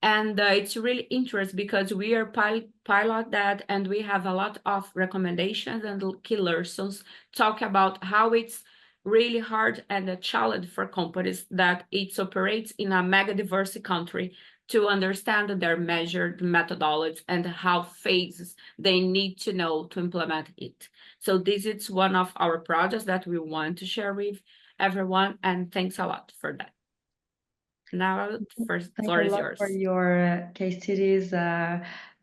And it's really interesting because we are pilot that, and we have a lot of recommendations and key lessons talk about how it's really hard and a challenge for companies that it operates in a mega diverse country to understand their measured methodologies and how phases they need to know to implement it. So this is one of our projects that we want to share with everyone, and thanks a lot for that. Now, first floor is yours. For your case studies,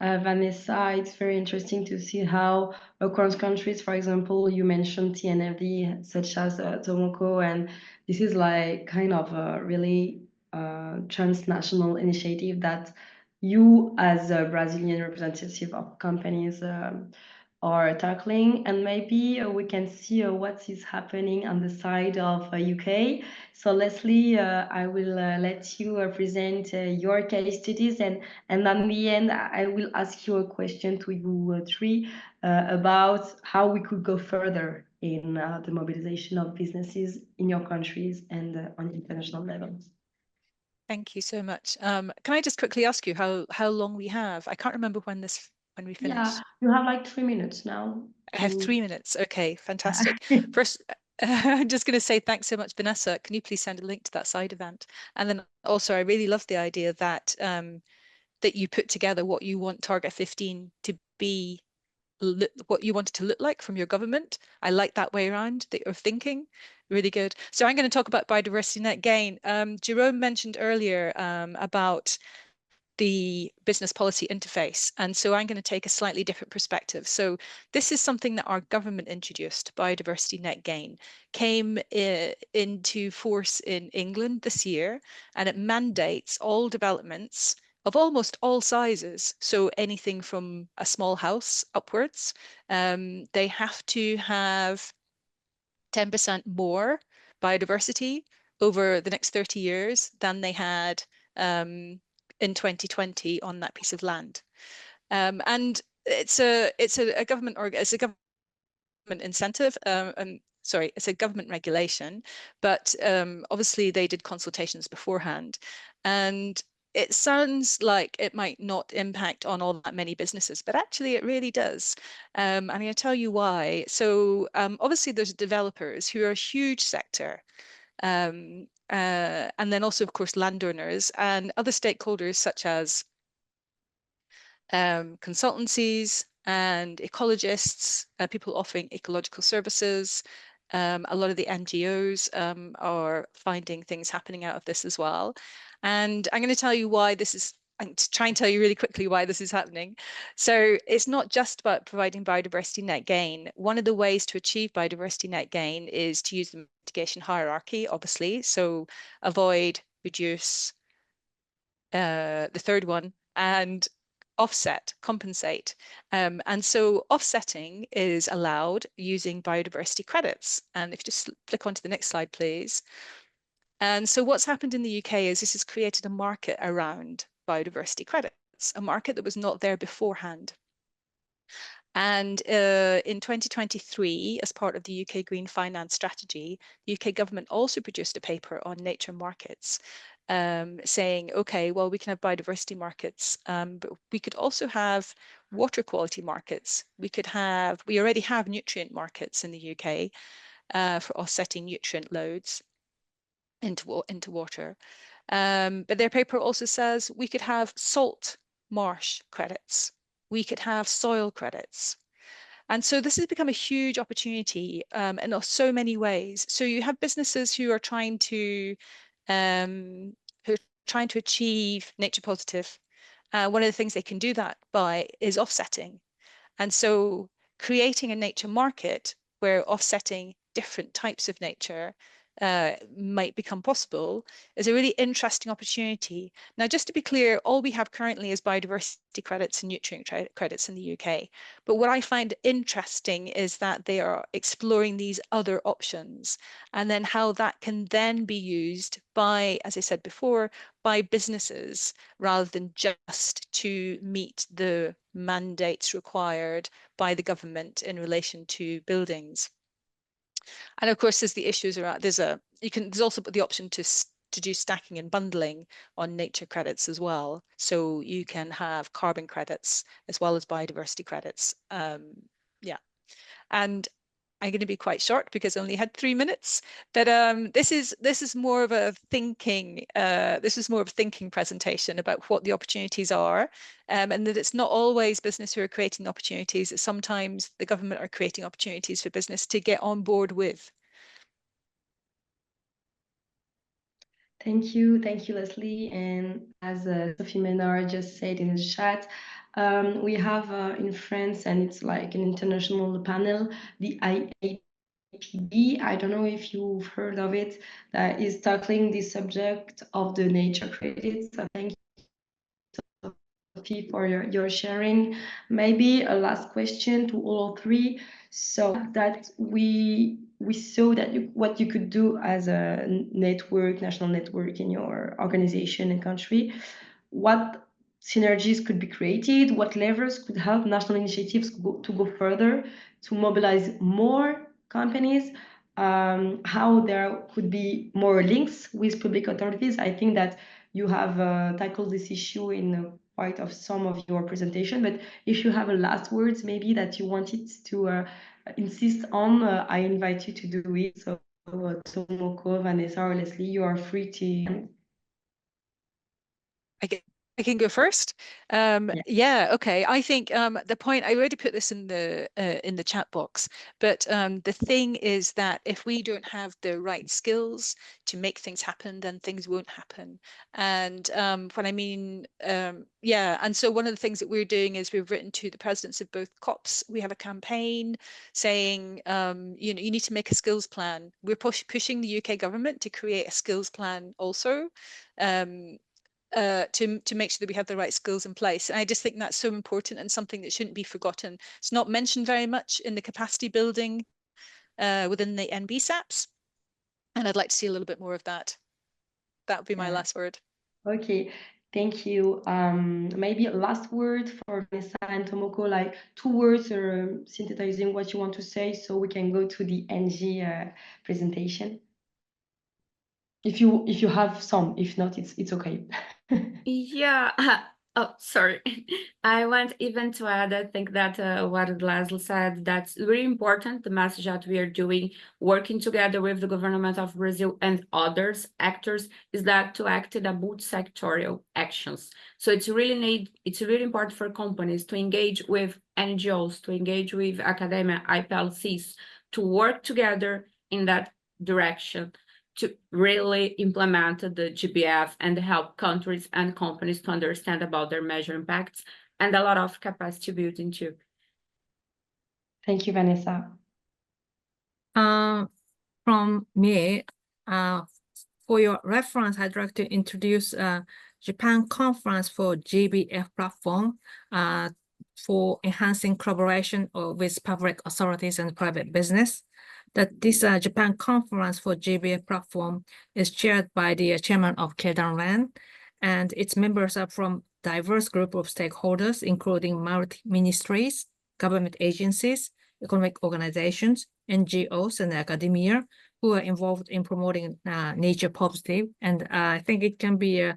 Vanessa. It's very interesting to see how across countries, for example, you mentioned TNFD, such as Tomoko, and this is like kind of a really transnational initiative that you, as a Brazilian representative of companies, are tackling. And maybe we can see what is happening on the side of UK. So Leslie, I will let you present your case studies, and at the end I will ask you a question to you three about how we could go further in the mobilization of businesses in your countries and on international levels. Thank you so much. Can I just quickly ask you how long we have? I can't remember when we finished. Yeah, you have like 3 minutes now. I have 3 minutes. Okay, fantastic. First, I'm just going to say thanks so much, Vanessa. Can you please send a link to that side event? And then also, I really love the idea that that you put together what you want Target 15 to be, what you want it to look like from your government. I like that way around that you're thinking. Really good. So I'm going to talk about biodiversity net gain. Jerome mentioned earlier about the business policy interface. And so I'm going to take a slightly different perspective. So this is something that our government introduced, biodiversity net gain, came into force in England this year, and it mandates all developments of almost all sizes. So anything from a small house upwards, they have to have 10% more biodiversity over the next 30 years than they had in 2020 on that piece of land. And it's a government incentive, sorry, it's a government regulation, but obviously they did consultations beforehand. And it sounds like it might not impact on all that many businesses, but actually it really does. I'm going to tell you why. So obviously there's developers who are a huge sector. And then also, of course, landowners and other stakeholders such as consultancies and ecologists, people offering ecological services. A lot of the NGOs are finding things happening out of this as well. And I'm going to tell you why this is. I'm trying to tell you really quickly why this is happening. So it's not just about providing biodiversity net gain. One of the ways to achieve biodiversity net gain is to use the mitigation hierarchy, obviously. So avoid, reduce, the third one, and offset, compensate. And so offsetting is allowed using biodiversity credits. And if you just flick onto the next slide, please. And so what's happened in the UK is this has created a market around biodiversity credits, a market that was not there beforehand. And in 2023, as part of the UK Green Finance Strategy, the UK government also produced a paper on nature markets, saying, okay, well, we can have biodiversity markets, but we could also have water quality markets. We already have nutrient markets in the UK for offsetting nutrient loads into water. But their paper also says we could have salt marsh credits. We could have soil credits. And so this has become a huge opportunity in so many ways. So you have businesses who are trying to achieve nature positive. One of the things they can do that by is offsetting. And so creating a nature market where offsetting different types of nature might become possible is a really interesting opportunity. Now, just to be clear, all we have currently is biodiversity credits and nutrient credits in the UK. But what I find interesting is that they are exploring these other options, and then how that can then be used by, as I said before, by businesses rather than just to meet the mandates required by the government in relation to buildings. And of course, there's the issues around, there's also the option to do stacking and bundling on nature credits as well. So you can have carbon credits as well as biodiversity credits. Yeah. And I'm going to be quite short because I only had 3 minutes. But this is more of a thinking presentation about what the opportunities are, and that it's not always business who are creating opportunities. It's sometimes the government are creating opportunities for business to get on board with. Thank you, Leslie. And as Sophie Menard just said in the chat, we have in France, and it's like an international panel, the IAPB. I don't know if you've heard of it, that is tackling the subject of the nature credits. So thank you, Sophie, for your sharing. Maybe a last question to all three. So that we saw that what you could do as a national network in your organization and country, what synergies could be created, what levers could help national initiatives to go further, to mobilize more companies, how there could be more links with public authorities. I think that you have tackled this issue in part of some of your presentation, but if you have a last words maybe that you wanted to insist on, I invite you to do it. So Tomoko, Vanessa, or Leslie, you are free to. I can go first. Yeah, okay. I think the point, I already put this in the chat box, but the thing is that if we don't have the right skills to make things happen, then things won't happen. And what I mean, yeah, and so one of the things that we're doing is we've written to the presidents of both COPs. We have a campaign saying, you need to make a skills plan. We're pushing the UK government to create a skills plan also. To make sure that we have the right skills in place. And I just think that's so important and something that shouldn't be forgotten. It's not mentioned very much in the capacity building within the NBSAPs. And I'd like to see a little bit more of that. That would be my last word. Okay, thank you. Maybe a last word for Vanessa and Tomoko, like 2 words or synthesizing what you want to say, so we can go to the Engie presentation. If you have some, if not, it's okay. Yeah. Oh, sorry. I want even to add, I think that what Leslie said, that's really important, the message that we are doing, working together with the government of Brazil and others actors, is that to act in a multi-sectorial actions. So it's really important for companies to engage with NGOs, to engage with academia, IPLCs, to work together in that direction, to really implement the GBF and help countries and companies to understand about their measure impacts, and a lot of capacity building too. Thank you, Vanessa. From me, for your reference, I'd like to introduce Japan Conference for GBF platform for enhancing collaboration with public authorities and private business. That this Japan Conference for GBF platform is chaired by the chairman of Keidan Ren, and its members are from diverse group of stakeholders, including ministries, government agencies, economic organizations, NGOs, and academia, who are involved in promoting nature positive. And I think it can be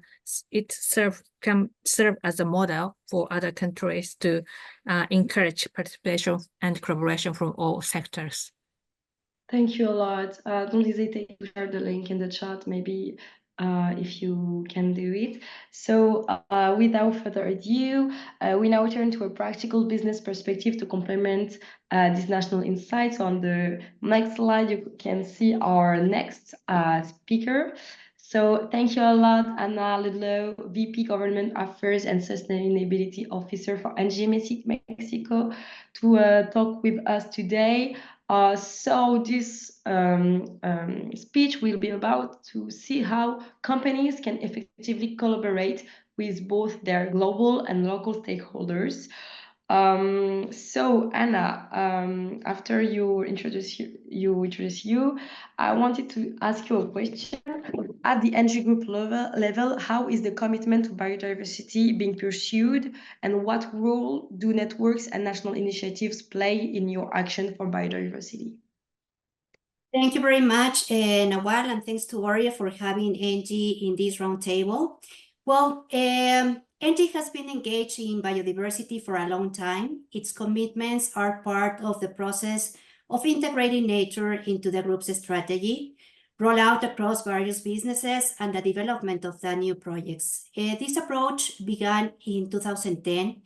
can serve as a model for other countries to encourage participation and collaboration from all sectors. Thank you a lot. Don't hesitate to share the link in the chat, maybe if you can do it. So without further ado, we now turn to a practical business perspective to complement these national insights. On the next slide, you can see our next speaker. So thank you a lot, Anna Ludlow, VP Government Affairs and Sustainability Officer for Engie Mexico, to talk with us today. So this speech will be about to see how companies can effectively collaborate with both their global and local stakeholders. So Anna, after you introduce you, I wanted to ask you a question. At the Engie Group level, how is the commitment to biodiversity being pursued, and what role do networks and national initiatives play in your action for biodiversity? Thank you very much, Nawale, and thanks to ORÉE for having Engie in this roundtable. Well, Engie has been engaged in biodiversity for a long time. Its commitments are part of the process of integrating nature into the group's strategy, roll out across various businesses, and the development of the new projects. This approach began in 2010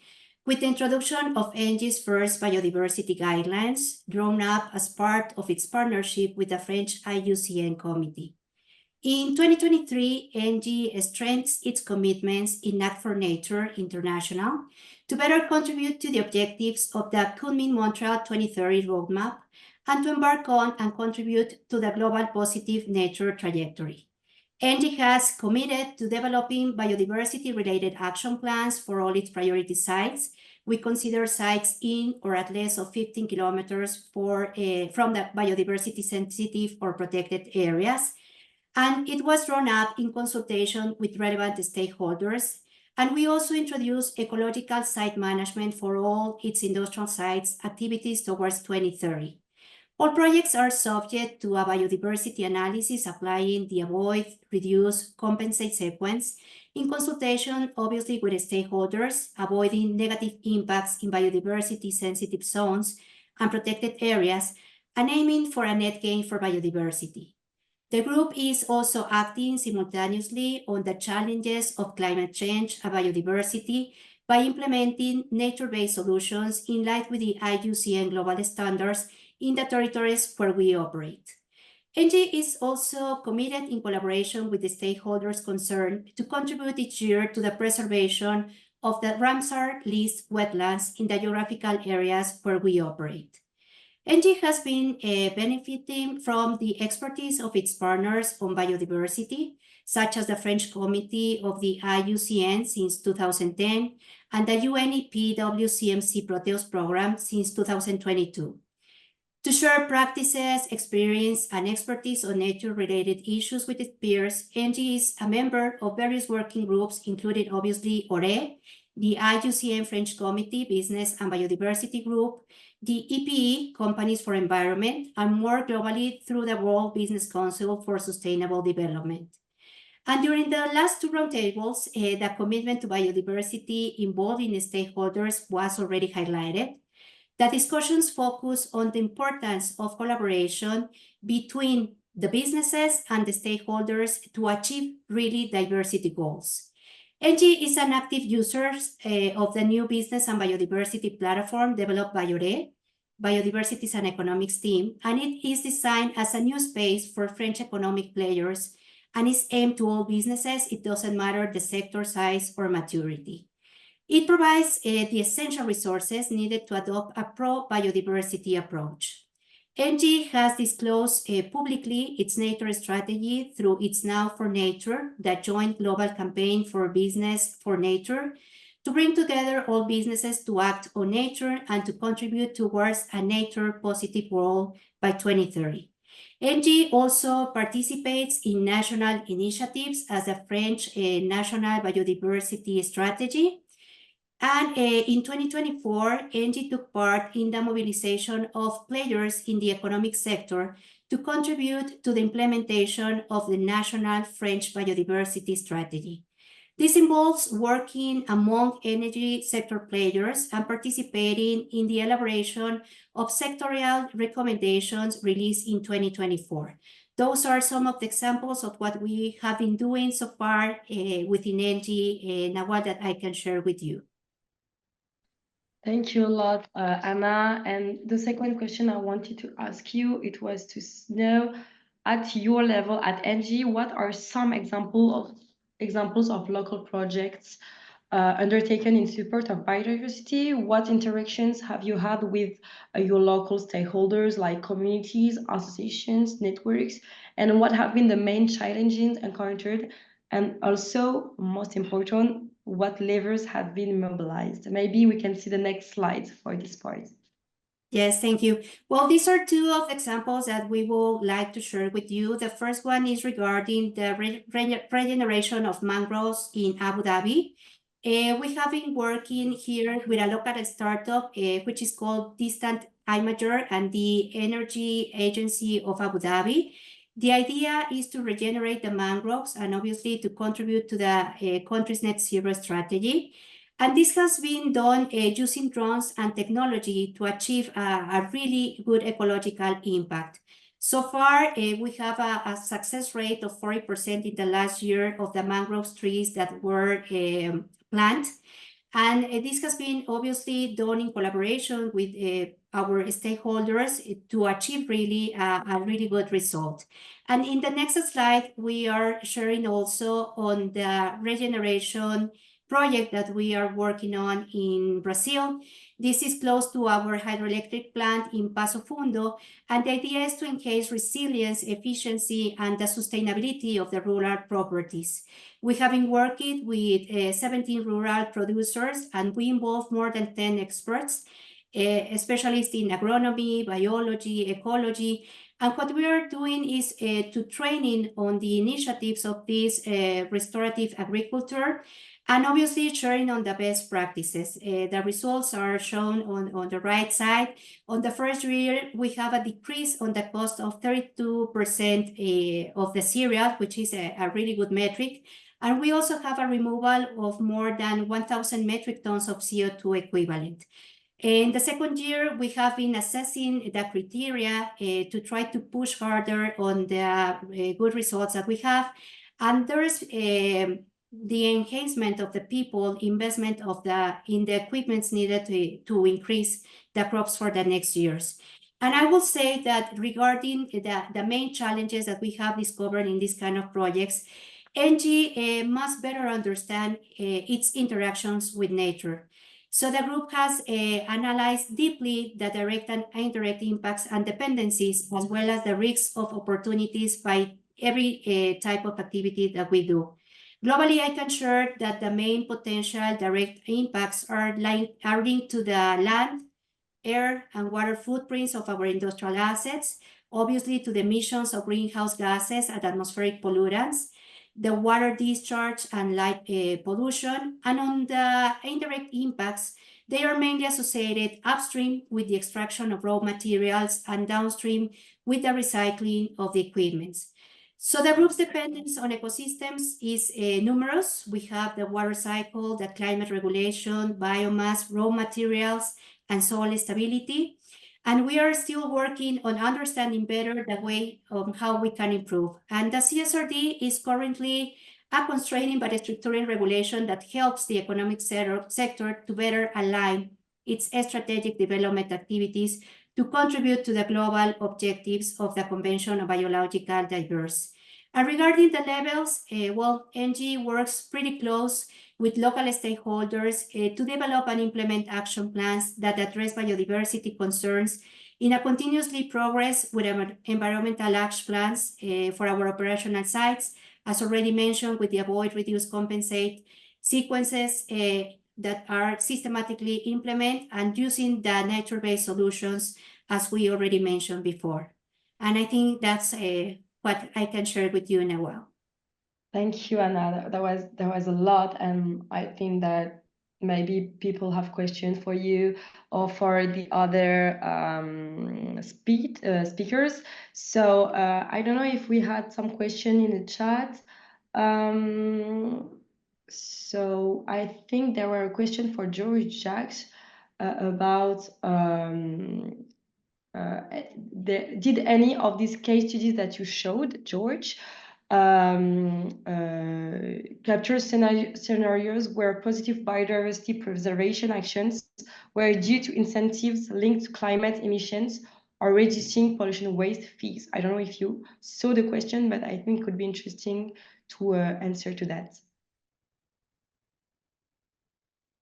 with the introduction of Engie's first biodiversity guidelines, drawn up as part of its partnership with the French IUCN Committee. In 2023, Engie strengthens its commitments in Act for Nature International to better contribute to the objectives of the Kunming-Montreal 2030 roadmap and to embark on and contribute to the global positive nature trajectory. Engie has committed to developing biodiversity-related action plans for all its priority sites. We consider sites in or at less of 15 kilometers from the biodiversity-sensitive or protected areas. And it was drawn up in consultation with relevant stakeholders. And we also introduced ecological site management for all its industrial sites activities towards 2030. All projects are subject to a biodiversity analysis applying the avoid, reduce, compensate sequence in consultation, obviously, with stakeholders, avoiding negative impacts in biodiversity-sensitive zones and protected areas, and aiming for a net gain for biodiversity. The group is also acting simultaneously on the challenges of climate change and biodiversity by implementing nature-based solutions in line with the IUCN global standards in the territories where we operate. Engie is also committed in collaboration with the stakeholders concerned to contribute each year to the preservation of the Ramsar list wetlands in the geographical areas where we operate. Engie has been benefiting from the expertise of its partners on biodiversity, such as the French Committee of the IUCN since 2010 and the UNEP WCMC Proteus program since 2022. To share practices, experience, and expertise on nature-related issues with its peers, Engie is a member of various working groups, including obviously ORÉE, the IUCN French Committee Business and Biodiversity Group, the EPE, Companies for Environment, and more globally through the World Business Council for Sustainable Development. And during the last two roundtables, the commitment to biodiversity involving stakeholders was already highlighted. The discussions focus on the importance of collaboration between the businesses and the stakeholders to achieve really diversity goals. Engie is an active user of the new Business and Biodiversity platform developed by ORÉE, Biodiversity and Economics team, and it is designed as a new space for French economic players and is aimed to all businesses. It doesn't matter the sector size or maturity. It provides the essential resources needed to adopt a pro-biodiversity approach. Engie has disclosed publicly its nature strategy through its Now for Nature, the joint global campaign for business for nature, to bring together all businesses to act on nature and to contribute towards a nature-positive world by 2030. Engie also participates in national initiatives as the French National Biodiversity Strategy. And in 2024, Engie took part in the mobilization of players in the economic sector to contribute to the implementation of the national French biodiversity strategy. This involves working among energy sector players and participating in the elaboration of sectorial recommendations released in 2024. Those are some of the examples of what we have been doing so far within Engie, Nawale, that I can share with you. Thank you a lot, Anna. And the second question I wanted to ask you, it was to know at your level at Engie, what are some examples of local projects undertaken in support of biodiversity? What interactions have you had with your local stakeholders like communities, associations, networks, and what have been the main challenges encountered? And also, most important, what levers have been mobilized? Maybe we can see the next slide for this part. Yes, thank you. Well, these are two of examples that we would like to share with you. The first one is regarding the regeneration of mangroves in Abu Dhabi. We have been working here with a local startup, which is called Distant Imager and the Energy Agency of Abu Dhabi. The idea is to regenerate the mangroves and obviously to contribute to the country's net zero strategy. And this has been done using drones and technology to achieve a really good ecological impact. So far, we have a success rate of 40% in the last year of the mangrove trees that were planted. And this has been obviously done in collaboration with our stakeholders to achieve really a really good result. And in the next slide, we are sharing also on the regeneration project that we are working on in Brazil. This is close to our hydroelectric plant in Passo Fundo, and the idea is to enhance resilience, efficiency, and the sustainability of the rural properties. We have been working with 17 rural producers, and we involve more than 10 experts, specialists in agronomy, biology, ecology. And what we are doing is to training on the initiatives of this restorative agriculture, and obviously sharing on the best practices. The results are shown on the right side. On the first year, we have a decrease on the cost of 32% of the cereal, which is a really good metric. And we also have a removal of more than 1,000 metric tons of CO2 equivalent. In the second year, we have been assessing the criteria to try to push harder on the good results that we have. And there's the enhancement of the people, investment in the equipments needed to increase the crops for the next years. And I will say that regarding the main challenges that we have discovered in these kind of projects, Engie must better understand its interactions with nature. So the group has analyzed deeply the direct and indirect impacts and dependencies, as well as the risks of opportunities by every type of activity that we do. Globally, I can share that the main potential direct impacts are linked to the land, air, and water footprints of our industrial assets, obviously to the emissions of greenhouse gases and atmospheric pollutants, the water discharge and light pollution, and on the indirect impacts, they are mainly associated upstream with the extraction of raw materials and downstream with the recycling of the equipments. So the group's dependence on ecosystems is numerous. We have the water cycle, the climate regulation, biomass, raw materials, and soil stability. And we are still working on understanding better the way of how we can improve. And the CSRD is currently a constraining but structuring regulation that helps the economic sector to better align its strategic development activities to contribute to the global objectives of the Convention on Biological Diversity. And regarding the levels, Engie works pretty close with local stakeholders to develop and implement action plans that address biodiversity concerns in a continuously progress with environmental action plans for our operational sites, as already mentioned, with the avoid, reduce, compensate sequences that are systematically implemented and using the nature-based solutions, as we already mentioned before. And I think that's what I can share with you now. Well. Thank you, Anna. That was a lot, and I think that maybe people have questions for you or for the other speakers. So I don't know if we had some question in the chat. So I think there were a question for George Jacques about did any of these case studies that you showed, George, capture scenarios where positive biodiversity preservation actions were due to incentives linked to climate emissions or reducing pollution waste fees? I don't know if you saw the question, but I think it could be interesting to answer to that.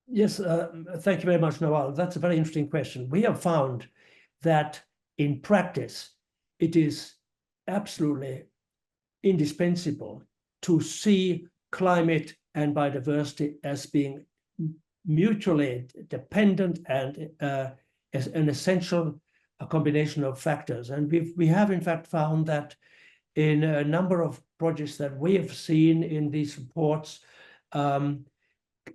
Yes, thank you very much, Nawale. That's a very interesting question. We have found that in practice, it is absolutely indispensable to see climate and biodiversity as being mutually dependent and as an essential combination of factors. And we have in fact found that in a number of projects that we have seen in these reports,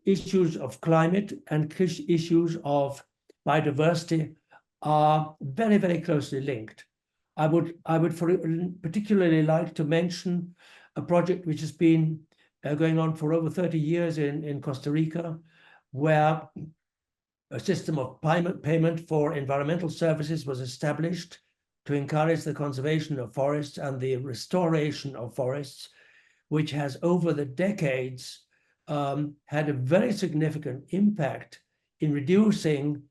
issues of climate and issues of biodiversity are very, very closely linked. I would particularly like to mention a project which has been going on for over 30 years in Costa Rica, where a system of payment for environmental services was established to encourage the conservation of forests and the restoration of forests, which has over the decades had a very significant impact in reducing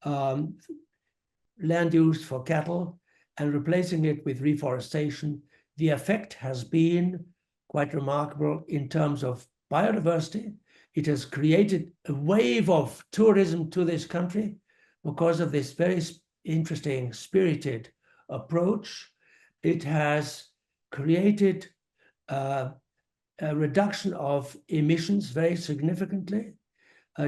land use for cattle and replacing it with reforestation. The effect has been quite remarkable in terms of biodiversity. It has created a wave of tourism to this country because of this very interesting, spirited approach. It has created a reduction of emissions very significantly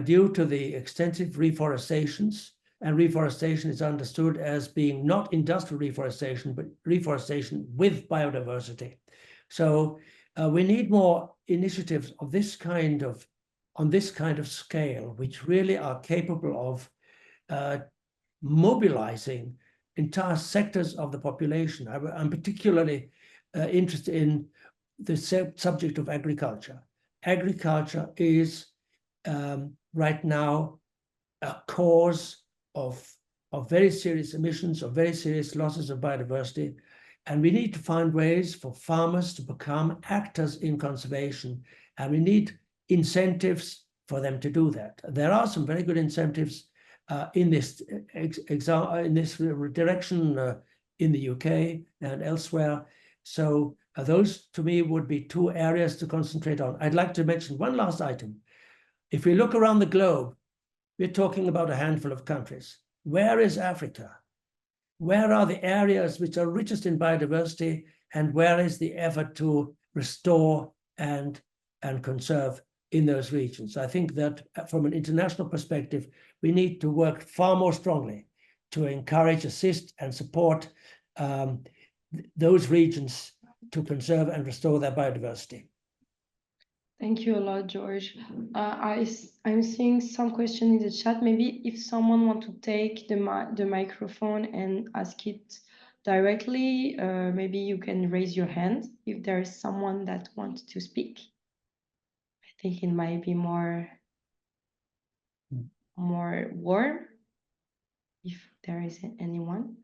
due to the extensive reforestations. And reforestation is understood as being not industrial reforestation, but reforestation with biodiversity. So we need more initiatives of this kind of, on this kind of scale, which really are capable of mobilizing entire sectors of the population. I'm particularly interested in the subject of agriculture. Agriculture is right now a cause of very serious emissions, of very serious losses of biodiversity. And we need to find ways for farmers to become actors in conservation. And we need incentives for them to do that. There are some very good incentives in this direction in the UK and elsewhere. So those to me would be two areas to concentrate on. I'd like to mention one last item. If we look around the globe, we're talking about a handful of countries. Where is Africa? Where are the areas which are richest in biodiversity, and where is the effort to restore and conserve in those regions? I think that from an international perspective, we need to work far more strongly to encourage, assist, and support those regions to conserve and restore their biodiversity. Thank you a lot, George. I'm seeing some questions in the chat. Maybe if someone wants to take the microphone and ask it directly, maybe you can raise your hand if there is someone that wants to speak. I think it might be more warm if there isn't anyone.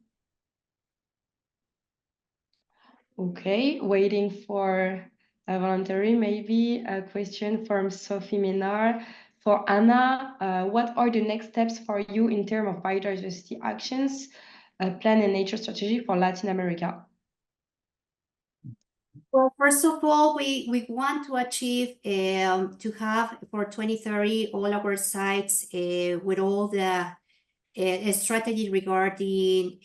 Okay, waiting for a voluntary, maybe a question from Sophie Menard. For Anna, what are the next steps for you in terms of biodiversity actions, plan and nature strategy for Latin America? Well, first of all, we want to achieve to have for 2030 all our sites with all the strategy regarding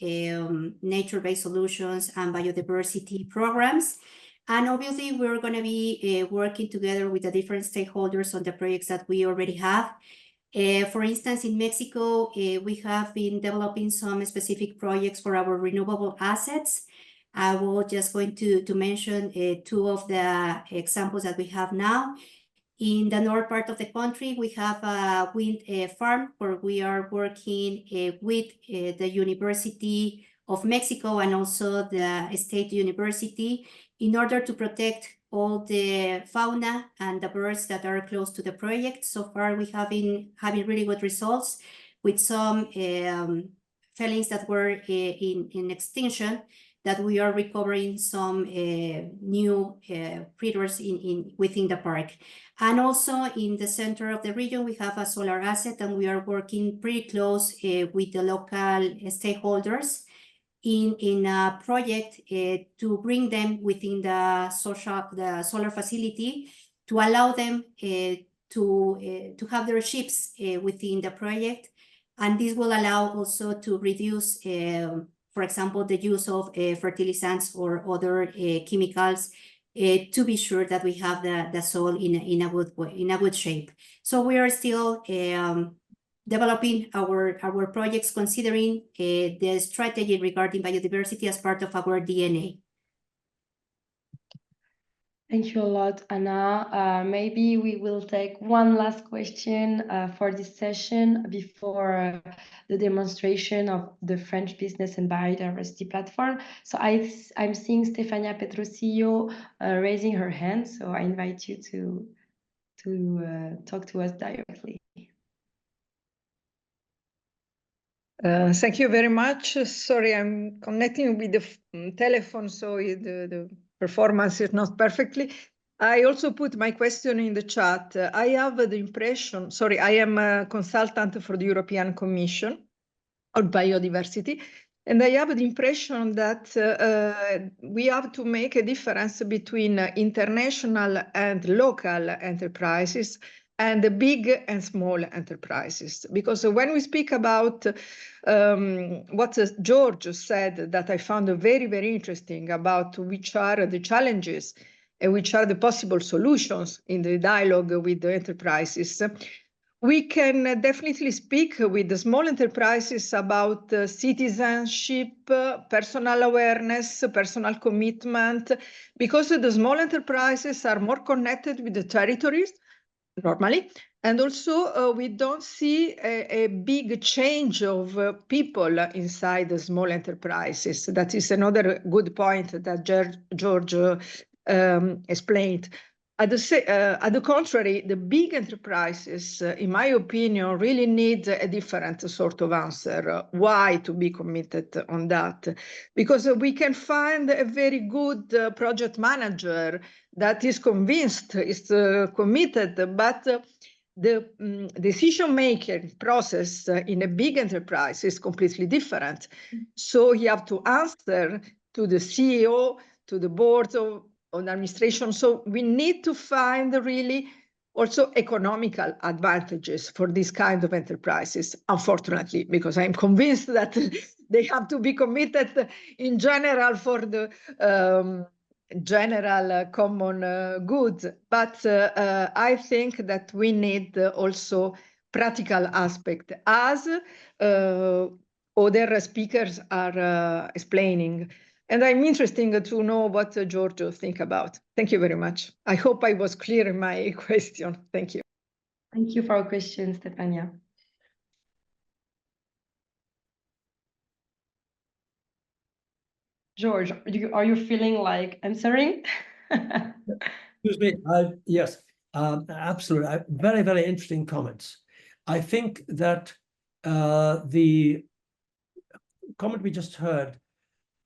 nature-based solutions and biodiversity programs. And obviously, we're going to be working together with the different stakeholders on the projects that we already have. For instance, in Mexico, we have been developing some specific projects for our renewable assets. I will just going to mention two of the examples that we have now. In the north part of the country, we have a wind farm where we are working with the University of Mexico and also the State University in order to protect all the fauna and the birds that are close to the project. So far, we have been having really good results with some felines that were in extinction, that we are recovering some new predators within the park. And also in the center of the region, we have a solar asset, and we are working pretty close with the local stakeholders in a project to bring them within the solar facility to allow them to have their ships within the project. And this will allow also to reduce, for example, the use of fertilizants or other chemicals to be sure that we have the soil in a good way, in a good shape. So we are still developing our projects, considering the strategy regarding biodiversity as part of our DNA. Thank you a lot, Anna. Maybe we will take one last question for this session before the demonstration of the French Business and Biodiversity platform. So I'm seeing Stefania Petrosillo raising her hand, so I invite you to talk to us directly. Thank you very much. Sorry, I'm connecting with the telephone, so the performance is not perfectly. I also put my question in the chat. I have the impression, sorry, I am a consultant for the European Commission on biodiversity, and I have the impression that we have to make a difference between international and local enterprises and the big and small enterprises. Because when we speak about what George said, that I found very, very interesting, about which are the challenges and which are the possible solutions in the dialogue with the enterprises, we can definitely speak with the small enterprises about citizenship, personal awareness, personal commitment, because the small enterprises are more connected with the territories, normally, and also we don't see a big change of people inside the small enterprises. That is another good point that George explained. At the contrary, the big enterprises, in my opinion, really need a different sort of answer. Why to be committed on that? Because we can find a very good project manager that is convinced, is committed, but the decision-making process in a big enterprise is completely different. So you have to answer to the CEO, to the board of administration. So we need to find really also economical advantages for this kind of enterprises, unfortunately, because I'm convinced that they have to be committed in general for the general common good. But I think that we need also practical aspect, as other speakers are explaining. And I'm interested to know what Giorgio think about. Thank you very much. I hope I was clear in my question. Thank you. Thank you for your question, Stefania. George, are you feeling like answering? Excuse me. Yes, absolutely. Very, very interesting comments. I think that the comment we just heard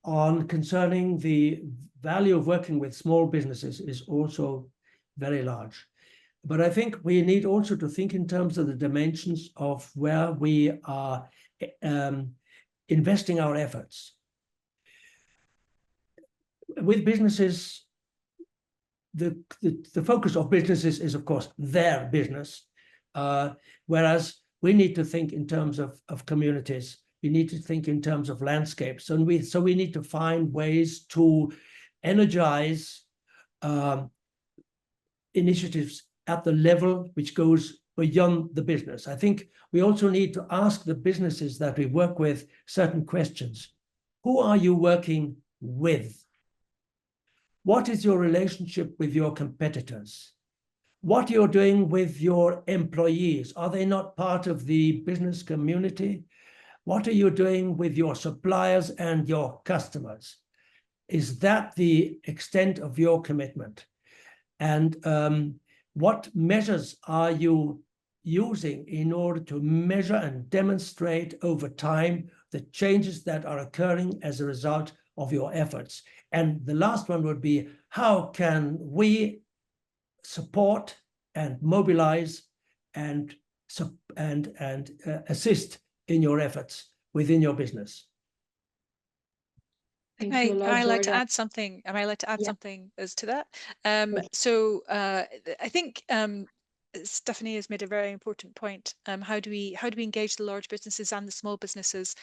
on concerning the value of working with small businesses is also very large. But I think we need also to think in terms of the dimensions of where we are investing our efforts. With businesses, the focus of businesses is, of course, their business, whereas we need to think in terms of communities. We need to think in terms of landscapes. And so we need to find ways to energize initiatives at the level which goes beyond the business. I think we also need to ask the businesses that we work with certain questions. Who are you working with? What is your relationship with your competitors? What you're doing with your employees? Are they not part of the business community? What are you doing with your suppliers and your customers? Is that the extent of your commitment? And what measures are you using in order to measure and demonstrate over time the changes that are occurring as a result of your efforts? And the last one would be, how can we support and mobilize and assist in your efforts within your business? Thank you a lot, Am I allowed to Georgia. add something? Am I allowed to add something as to that? Yes. So I think Stephanie has made a very important point. How do we engage the large businesses and the small businesses?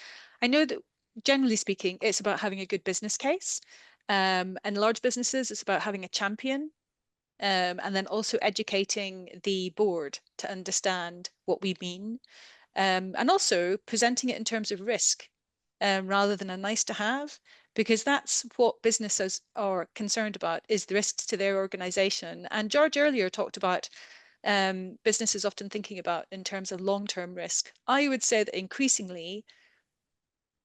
I know that generally speaking, it's about having a good business case. And large businesses, it's about having a champion. And then also educating the board to understand what we mean. And also presenting it in terms of risk rather than a nice to have, because that's what businesses are concerned about, is the risks to their organization. And George earlier talked about businesses often thinking about in terms of long-term risk. I would say that increasingly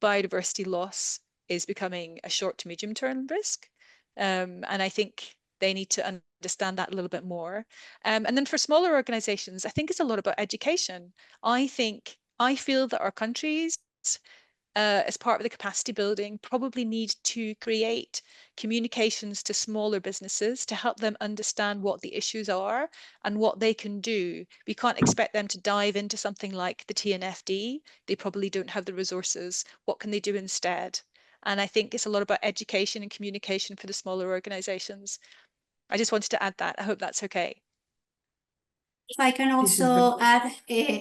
biodiversity loss is becoming a short to medium-term risk. And I think they need to understand that a little bit more. And then for smaller organizations, I think it's a lot about education. I feel that our countries, as part of the capacity building, probably need to create communications to smaller businesses to help them understand what the issues are and what they can do. We can't expect them to dive into something like the TNFD. They probably don't have the resources. What can they do instead? And I think it's a lot about education and communication for the smaller organizations. I just wanted to add that. I hope that's okay. If I can also add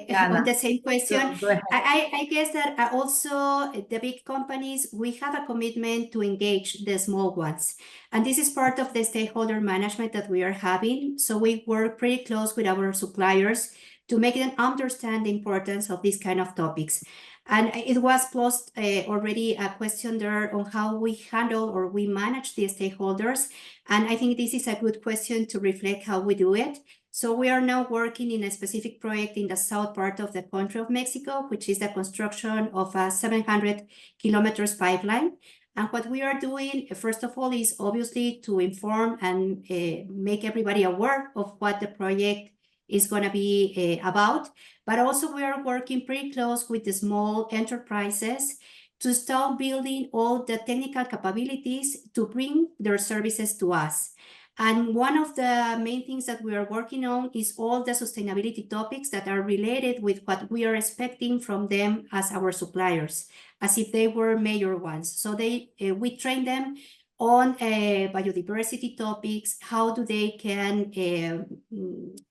on the same question, Go ahead. I guess that also the big companies, we have a commitment to engage the small ones. And this is part of the stakeholder management that we are having. So we work pretty close with our suppliers to make them understand the importance of these kind of topics. And it was posed already a question there on how we handle or we manage the stakeholders. And I think this is a good question to reflect how we do it. So we are now working in a specific project in the south part of the country of Mexico, which is the construction of a 700 kilometers pipeline. And what we are doing, first of all, is obviously to inform and make everybody aware of what the project is going to be about. But also we are working pretty close with the small enterprises to start building all the technical capabilities to bring their services to us. And one of the main things that we are working on is all the sustainability topics that are related with what we are expecting from them as our suppliers, as if they were major ones. So we train them on biodiversity topics, how do they can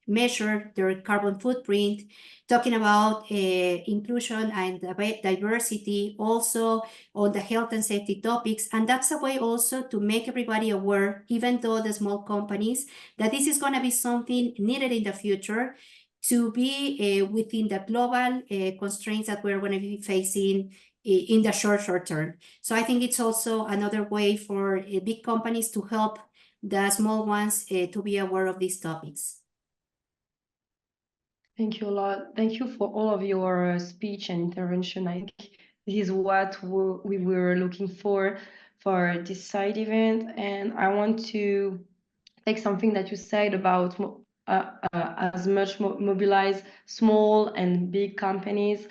measure their carbon footprint, talking about inclusion and diversity, also on the health and safety topics. And that's a way also to make everybody aware, even though the small companies, that this is going to be something needed in the future to be within the global constraints that we're going to be facing in the short term. So I think it's also another way for big companies to help the small ones to be aware of these topics. Thank you a lot. Thank you for all of your speech and intervention. I think this is what we were looking for this side event. And I want to take something that you said about as much mobilize small and big companies.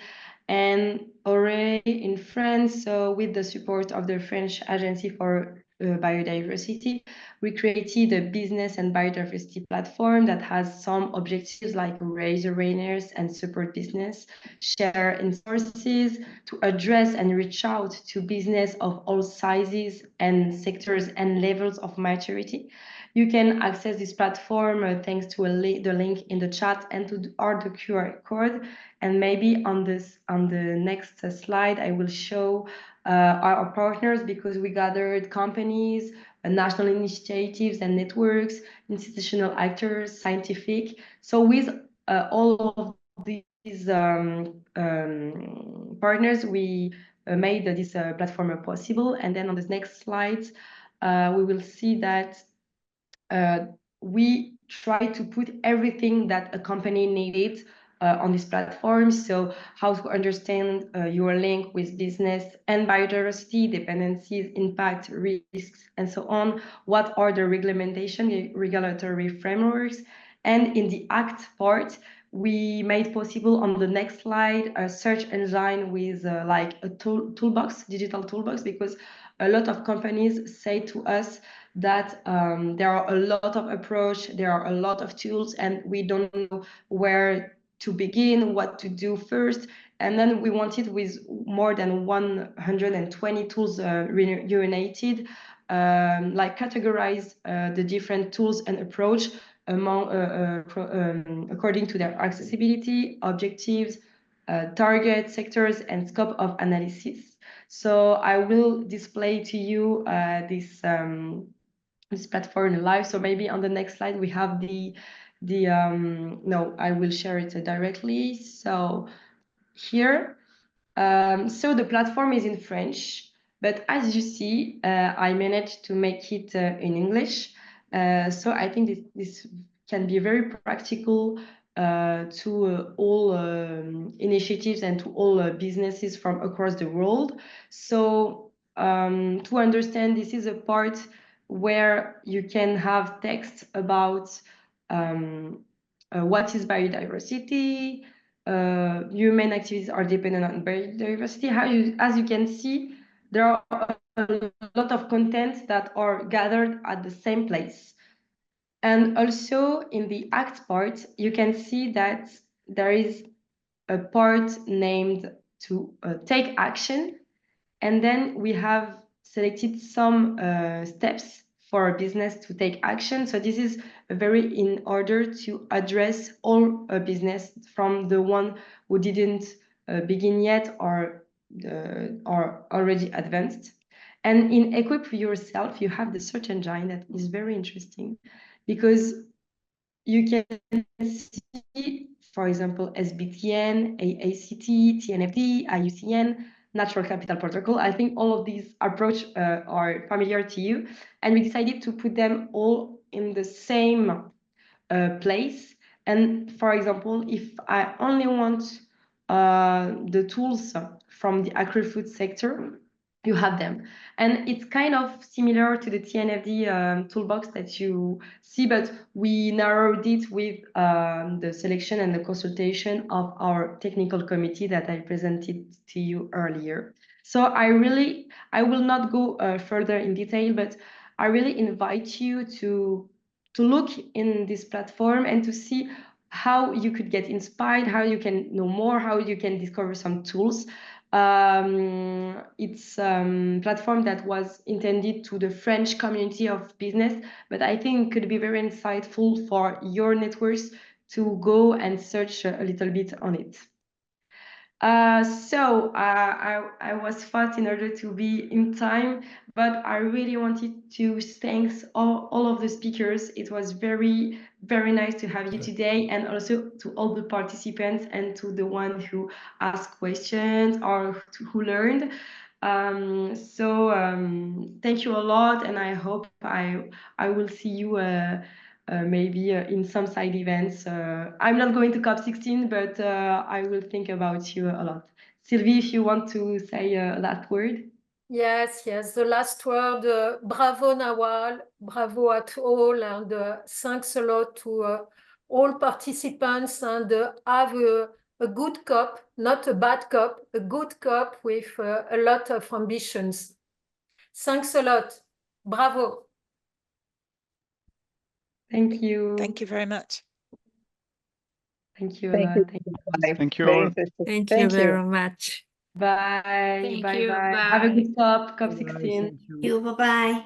And ORÉE in France, so with the support of the French Agency for Biodiversity, we created a business and biodiversity platform that has some objectives like raise awareness and support business, share in sources to address and reach out to business of all sizes and sectors and levels of maturity. You can access this platform thanks to the link in the chat and to the QR code. And maybe on the next slide, I will show our partners, because we gathered companies, national initiatives and networks, institutional actors, scientific. So with all of these partners, we made this platform possible. And then on the next slides, we will see that we try to put everything that a company needed on this platform. So how to understand your link with business and biodiversity, dependencies, impact, risks, and so on. What are the regulatory frameworks? And in the act part, we made possible on the next slide a search engine with like a toolbox, digital toolbox, because a lot of companies say to us that there are a lot of approach, there are a lot of tools, and we don't know where to begin, what to do first. And then we wanted, with more than 120 tools urinated, like categorize the different tools and approach according to their accessibility, objectives, target sectors, and scope of analysis. So I will display to you this platform live. So maybe on the next slide we have no, I will share it directly. So here, so the platform is in French, but as you see, I managed to make it in English. So I think this can be very practical to all initiatives and to all businesses from across the world. So to understand, this is a part where you can have text about what is biodiversity, human activities are dependent on biodiversity. As you can see, there are a lot of content that are gathered at the same place. And also in the act part, you can see that there is a part named to take action. And then we have selected some steps for a business to take action. So this is very in order to address all business, from the one who didn't begin yet or already advanced. And in Equip Yourself, you have the search engine that is very interesting, because you can see, for example, SBTN, AACT, TNFD, IUCN, Natural Capital Protocol. I think all of these approaches are familiar to you. And we decided to put them all in the same place. And for example, if I only want the tools from the agri-food sector, you have them. And it's kind of similar to the TNFD toolbox that you see, but we narrowed it with the selection and the consultation of our technical committee that I presented to you earlier. So I will not go further in detail, but I really invite you to look in this platform and to see how you could get inspired, how you can know more, how you can discover some tools. It's a platform that was intended to the French community of business, but I think it could be very insightful for your networks to go and search a little bit on it. So I was fast in order to be in time, but I really wanted to thank all of the speakers. It was very, very nice to have you today, and also to all the participants and to the one who asked questions or who learned. Thank you a lot, and I hope I will see you maybe in some side events. I'm not going to COP16, but I will think about you a lot. Sylvie, if you want to say a last word. Yes, the last word, bravo Nawale, bravo at all, and thanks a lot to all participants, and have a good COP, not a bad COP, a good COP with a lot of ambitions. Thanks a lot. Bravo. Thank you. Thank you very much. Thank you a lot. Thank you Very all. interesting. Thank you very much. Bye. Thank Bye. you. Bye. Bye. Have a good COP, Bye, COP16. thank you. Bye-bye.